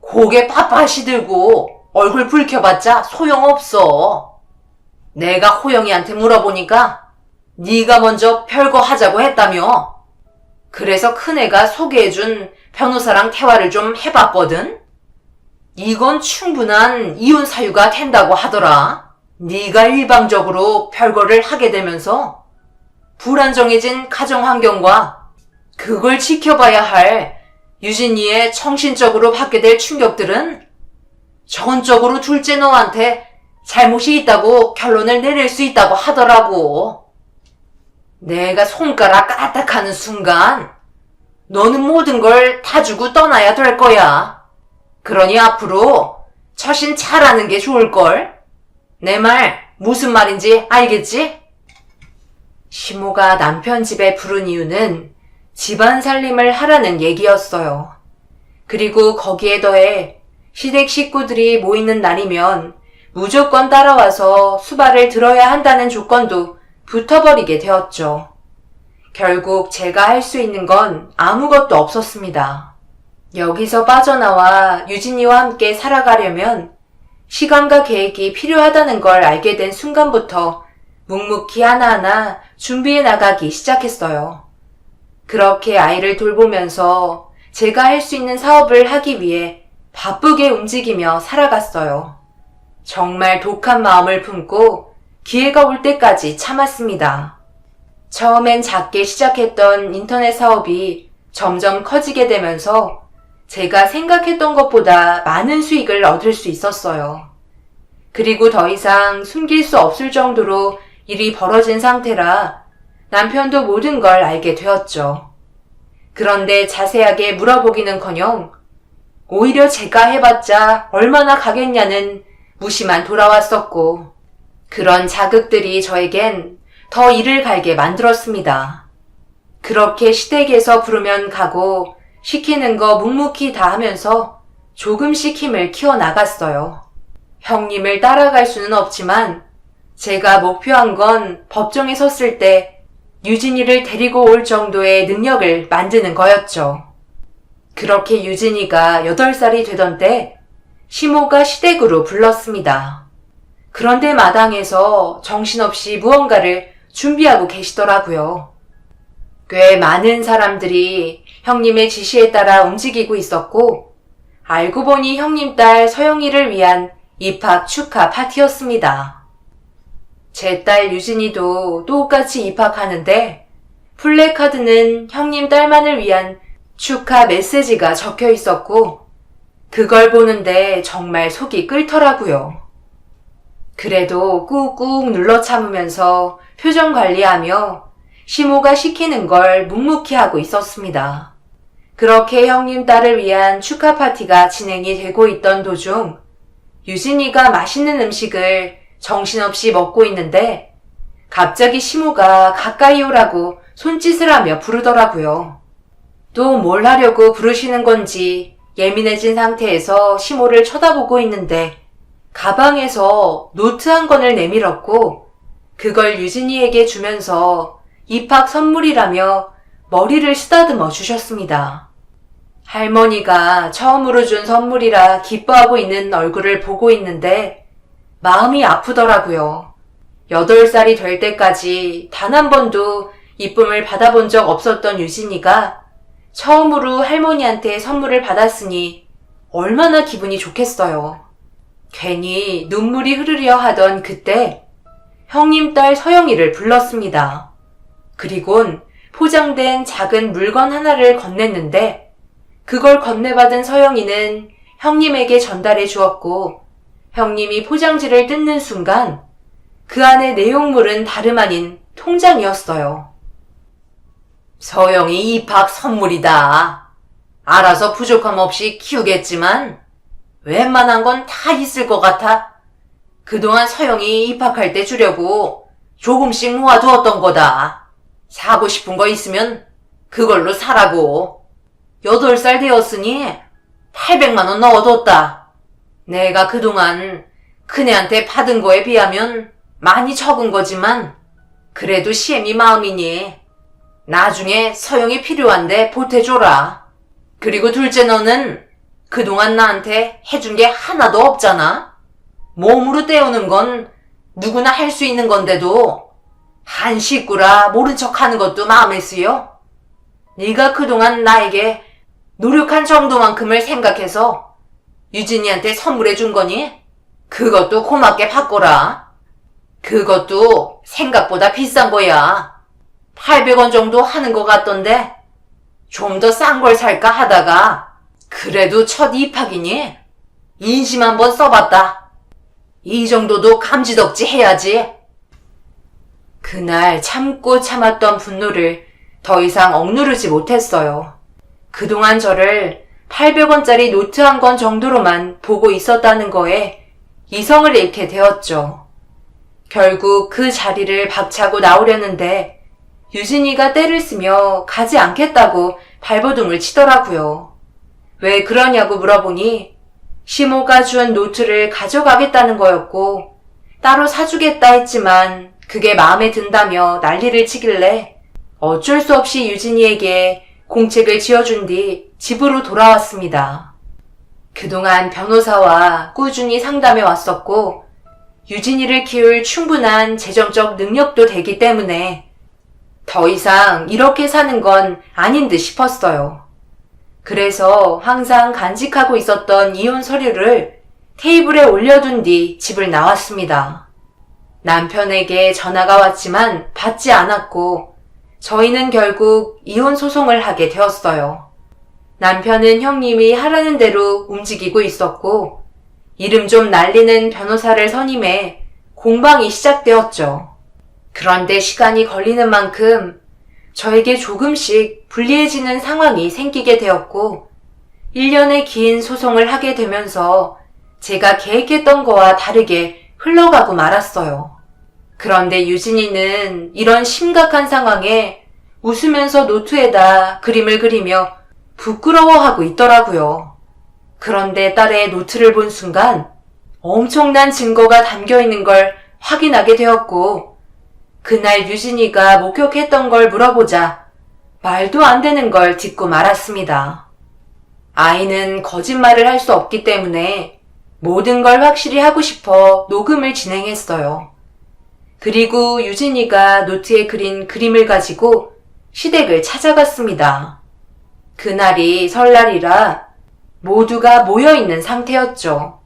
고개 빳빳이 들고 얼굴 붉혀봤자 소용없어. 내가 호영이한테 물어보니까 네가 먼저 별거 하자고 했다며. 그래서 큰애가 소개해준 변호사랑 대화를 좀 해봤거든. 이건 충분한 이혼 사유가 된다고 하더라. 네가 일방적으로 별거를 하게 되면서 불안정해진 가정 환경과 그걸 지켜봐야 할 유진이의 정신적으로 받게 될 충격들은 전적으로 둘째 너한테 잘못이 있다고 결론을 내릴 수 있다고 하더라고. 내가 손가락 까딱하는 순간 너는 모든 걸 다 주고 떠나야 될 거야. 그러니 앞으로 처신 잘하는 게 좋을걸. 내 말 무슨 말인지 알겠지? 시모가 남편 집에 부른 이유는 집안 살림을 하라는 얘기였어요. 그리고 거기에 더해 시댁 식구들이 모이는 날이면 무조건 따라와서 수발을 들어야 한다는 조건도 붙어버리게 되었죠. 결국 제가 할 수 있는 건 아무것도 없었습니다. 여기서 빠져나와 유진이와 함께 살아가려면 시간과 계획이 필요하다는 걸 알게 된 순간부터 묵묵히 하나하나 준비해 나가기 시작했어요. 그렇게 아이를 돌보면서 제가 할 수 있는 사업을 하기 위해 바쁘게 움직이며 살아갔어요. 정말 독한 마음을 품고 기회가 올 때까지 참았습니다. 처음엔 작게 시작했던 인터넷 사업이 점점 커지게 되면서 제가 생각했던 것보다 많은 수익을 얻을 수 있었어요. 그리고 더 이상 숨길 수 없을 정도로 일이 벌어진 상태라 남편도 모든 걸 알게 되었죠. 그런데 자세하게 물어보기는커녕 오히려 제가 해봤자 얼마나 가겠냐는 무시만 돌아왔었고, 그런 자극들이 저에겐 더 일을 갈게 만들었습니다. 그렇게 시댁에서 부르면 가고 시키는 거 묵묵히 다 하면서 조금씩 힘을 키워나갔어요. 형님을 따라갈 수는 없지만 제가 목표한 건 법정에 섰을 때 유진이를 데리고 올 정도의 능력을 만드는 거였죠. 그렇게 유진이가 8살이 되던 때 시모가 시댁으로 불렀습니다. 그런데 마당에서 정신없이 무언가를 준비하고 계시더라고요. 꽤 많은 사람들이 형님의 지시에 따라 움직이고 있었고, 알고 보니 형님 딸 서영이를 위한 입학 축하 파티였습니다. 제 딸 유진이도 똑같이 입학하는데 플래카드는 형님 딸만을 위한 축하 메시지가 적혀 있었고, 그걸 보는데 정말 속이 끓더라고요. 그래도 꾹꾹 눌러 참으면서 표정 관리하며 시모가 시키는 걸 묵묵히 하고 있었습니다. 그렇게 형님 딸을 위한 축하 파티가 진행이 되고 있던 도중 유진이가 맛있는 음식을 정신없이 먹고 있는데 갑자기 시모가 가까이 오라고 손짓을 하며 부르더라고요. 또 뭘 하려고 부르시는 건지 예민해진 상태에서 시모를 쳐다보고 있는데 가방에서 노트 한 권을 내밀었고 그걸 유진이에게 주면서 입학 선물이라며 머리를 쓰다듬어 주셨습니다. 할머니가 처음으로 준 선물이라 기뻐하고 있는 얼굴을 보고 있는데 마음이 아프더라고요. 8살이 될 때까지 단 한 번도 이쁨을 받아본 적 없었던 유진이가 처음으로 할머니한테 선물을 받았으니 얼마나 기분이 좋겠어요. 괜히 눈물이 흐르려 하던 그때 형님 딸 서영이를 불렀습니다. 그리곤 포장된 작은 물건 하나를 건넸는데 그걸 건네받은 서영이는 형님에게 전달해 주었고 형님이 포장지를 뜯는 순간 그 안의 내용물은 다름 아닌 통장이었어요. 서영이 입학 선물이다. 알아서 부족함 없이 키우겠지만 웬만한 건 다 있을 것 같아. 그동안 서영이 입학할 때 주려고 조금씩 모아두었던 거다. 사고 싶은 거 있으면 그걸로 사라고. 8살 되었으니 800만 원 넣어뒀다. 내가 그동안 큰애한테 받은 거에 비하면 많이 적은 거지만 그래도 시엠이 마음이니 나중에 서영이 필요한데 보태줘라. 그리고 둘째 너는 그동안 나한테 해준 게 하나도 없잖아. 몸으로 때우는 건 누구나 할 수 있는 건데도 한 식구라 모른 척 하는 것도 마음에 쓰여. 네가 그동안 나에게 노력한 정도만큼을 생각해서 유진이한테 선물해 준 거니? 그것도 고맙게 받거라. 그것도 생각보다 비싼 거야. 800원 정도 하는 것 같던데 좀 더 싼 걸 살까 하다가 그래도 첫 입학이니 인심 한번 써봤다. 이 정도도 감지덕지 해야지. 그날 참고 참았던 분노를 더 이상 억누르지 못했어요. 그동안 저를 800원짜리 노트 한 권 정도로만 보고 있었다는 거에 이성을 잃게 되었죠. 결국 그 자리를 박차고 나오려는데 유진이가 떼를 쓰며 가지 않겠다고 발버둥을 치더라고요. 왜 그러냐고 물어보니 시모가 준 노트를 가져가겠다는 거였고 따로 사주겠다 했지만 그게 마음에 든다며 난리를 치길래 어쩔 수 없이 유진이에게 공책을 지어준 뒤 집으로 돌아왔습니다. 그동안 변호사와 꾸준히 상담해 왔었고 유진이를 키울 충분한 재정적 능력도 되기 때문에 더 이상 이렇게 사는 건 아닌 듯 싶었어요. 그래서 항상 간직하고 있었던 이혼 서류를 테이블에 올려둔 뒤 집을 나왔습니다. 남편에게 전화가 왔지만 받지 않았고 저희는 결국 이혼 소송을 하게 되었어요. 남편은 형님이 하라는 대로 움직이고 있었고, 이름 좀 날리는 변호사를 선임해 공방이 시작되었죠. 그런데 시간이 걸리는 만큼 저에게 조금씩 불리해지는 상황이 생기게 되었고, 1년의 긴 소송을 하게 되면서 제가 계획했던 거와 다르게 흘러가고 말았어요. 그런데 유진이는 이런 심각한 상황에 웃으면서 노트에다 그림을 그리며 부끄러워하고 있더라고요. 그런데 딸의 노트를 본 순간 엄청난 증거가 담겨 있는 걸 확인하게 되었고, 그날 유진이가 목격했던 걸 물어보자 말도 안 되는 걸 듣고 말았습니다. 아이는 거짓말을 할 수 없기 때문에 모든 걸 확실히 하고 싶어 녹음을 진행했어요. 그리고 유진이가 노트에 그린 그림을 가지고 시댁을 찾아갔습니다. 그날이 설날이라 모두가 모여있는 상태였죠.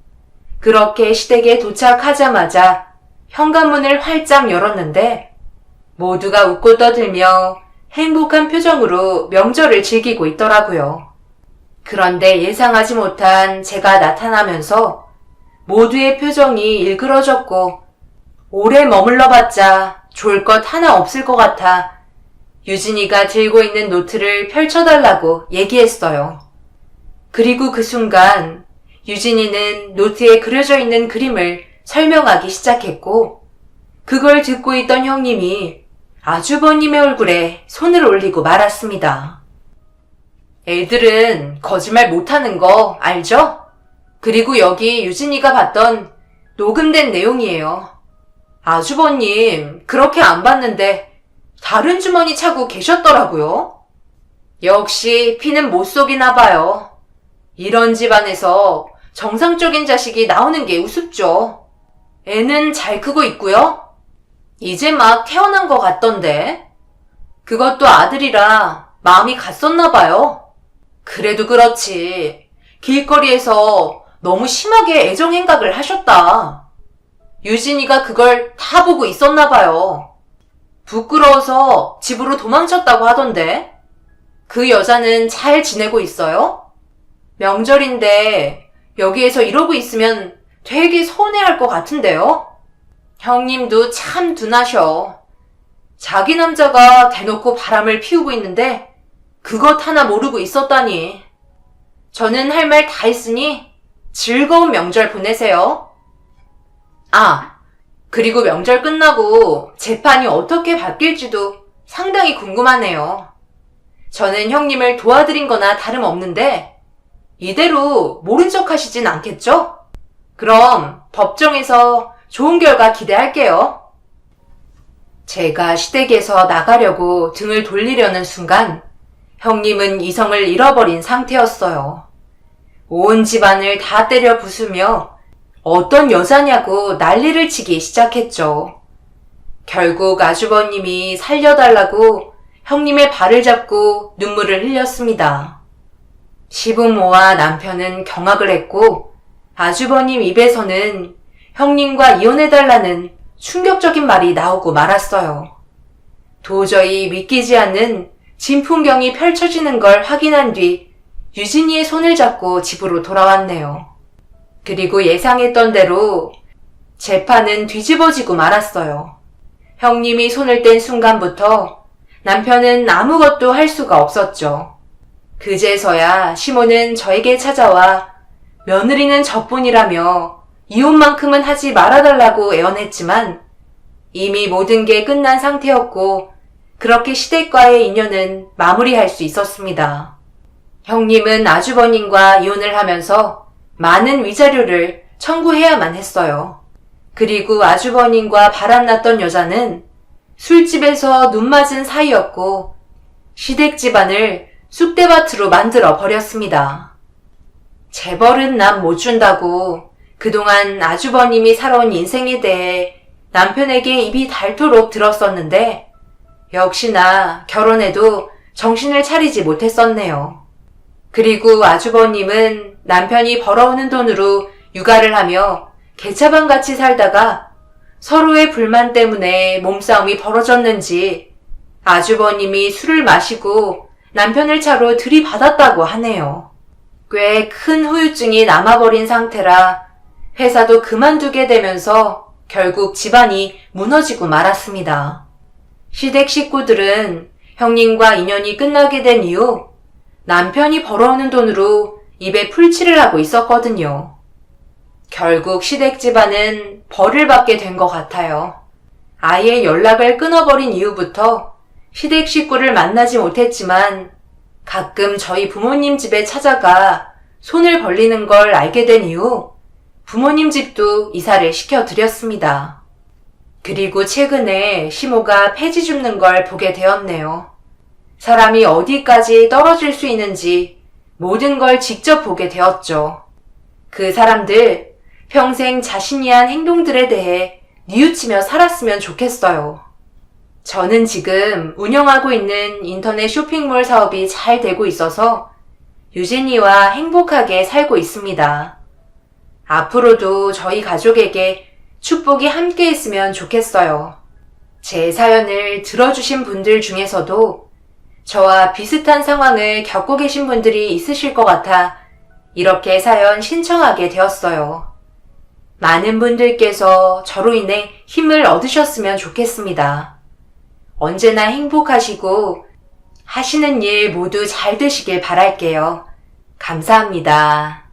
그렇게 시댁에 도착하자마자 현관문을 활짝 열었는데 모두가 웃고 떠들며 행복한 표정으로 명절을 즐기고 있더라고요. 그런데 예상하지 못한 제가 나타나면서 모두의 표정이 일그러졌고 오래 머물러봤자 좋을 것 하나 없을 것 같아 유진이가 들고 있는 노트를 펼쳐달라고 얘기했어요. 그리고 그 순간 유진이는 노트에 그려져 있는 그림을 설명하기 시작했고, 그걸 듣고 있던 형님이 아주버님의 얼굴에 손을 올리고 말았습니다. 애들은 거짓말 못하는 거 알죠? 그리고 여기 유진이가 봤던 녹음된 내용이에요. 아주버님 그렇게 안 봤는데 다른 주머니 차고 계셨더라고요. 역시 피는 못 속이나 봐요. 이런 집안에서 정상적인 자식이 나오는 게 우습죠. 애는 잘 크고 있고요. 이제 막 태어난 것 같던데. 그것도 아들이라 마음이 갔었나 봐요. 그래도 그렇지. 길거리에서 너무 심하게 애정 행각을 하셨다. 유진이가 그걸 다 보고 있었나 봐요. 부끄러워서 집으로 도망쳤다고 하던데. 그 여자는 잘 지내고 있어요? 명절인데 여기에서 이러고 있으면 되게 서운해할 것 같은데요? 형님도 참 둔하셔. 자기 남자가 대놓고 바람을 피우고 있는데 그것 하나 모르고 있었다니. 저는 할 말 다 했으니 즐거운 명절 보내세요. 아, 그리고 명절 끝나고 재판이 어떻게 바뀔지도 상당히 궁금하네요. 저는 형님을 도와드린 거나 다름없는데 이대로 모른 척 하시진 않겠죠? 그럼 법정에서 좋은 결과 기대할게요. 제가 시댁에서 나가려고 등을 돌리려는 순간 형님은 이성을 잃어버린 상태였어요. 온 집안을 다 때려 부수며 어떤 여자냐고 난리를 치기 시작했죠. 결국 아주버님이 살려달라고 형님의 발을 잡고 눈물을 흘렸습니다. 시부모와 남편은 경악을 했고 아주버님 입에서는 형님과 이혼해달라는 충격적인 말이 나오고 말았어요. 도저히 믿기지 않는 진풍경이 펼쳐지는 걸 확인한 뒤 유진이의 손을 잡고 집으로 돌아왔네요. 그리고 예상했던 대로 재판은 뒤집어지고 말았어요. 형님이 손을 뗀 순간부터 남편은 아무것도 할 수가 없었죠. 그제서야 시모는 저에게 찾아와 며느리는 저뿐이라며 이혼만큼은 하지 말아달라고 애원했지만 이미 모든 게 끝난 상태였고 그렇게 시댁과의 인연은 마무리할 수 있었습니다. 형님은 아주버님과 이혼을 하면서 많은 위자료를 청구해야만 했어요. 그리고 아주버님과 바람났던 여자는 술집에서 눈 맞은 사이였고 시댁 집안을 쑥대밭으로 만들어 버렸습니다. 재벌은 남 못 준다고 그동안 아주버님이 살아온 인생에 대해 남편에게 입이 닳도록 들었었는데 역시나 결혼해도 정신을 차리지 못했었네요. 그리고 아주버님은 남편이 벌어오는 돈으로 육아를 하며 개차반같이 살다가 서로의 불만 때문에 몸싸움이 벌어졌는지 아주버님이 술을 마시고 남편을 차로 들이받았다고 하네요. 꽤 큰 후유증이 남아버린 상태라 회사도 그만두게 되면서 결국 집안이 무너지고 말았습니다. 시댁 식구들은 형님과 인연이 끝나게 된 이후 남편이 벌어오는 돈으로 입에 풀칠을 하고 있었거든요. 결국 시댁 집안은 벌을 받게 된 것 같아요. 아예 연락을 끊어버린 이후부터 시댁 식구를 만나지 못했지만 가끔 저희 부모님 집에 찾아가 손을 벌리는 걸 알게 된 이후 부모님 집도 이사를 시켜드렸습니다. 그리고 최근에 시모가 폐지 줍는 걸 보게 되었네요. 사람이 어디까지 떨어질 수 있는지 모든 걸 직접 보게 되었죠. 그 사람들 평생 자신이 한 행동들에 대해 뉘우치며 살았으면 좋겠어요. 저는 지금 운영하고 있는 인터넷 쇼핑몰 사업이 잘 되고 있어서 유진이와 행복하게 살고 있습니다. 앞으로도 저희 가족에게 축복이 함께 있으면 좋겠어요. 제 사연을 들어주신 분들 중에서도 저와 비슷한 상황을 겪고 계신 분들이 있으실 것 같아 이렇게 사연 신청하게 되었어요. 많은 분들께서 저로 인해 힘을 얻으셨으면 좋겠습니다. 언제나 행복하시고 하시는 일 모두 잘 되시길 바랄게요. 감사합니다.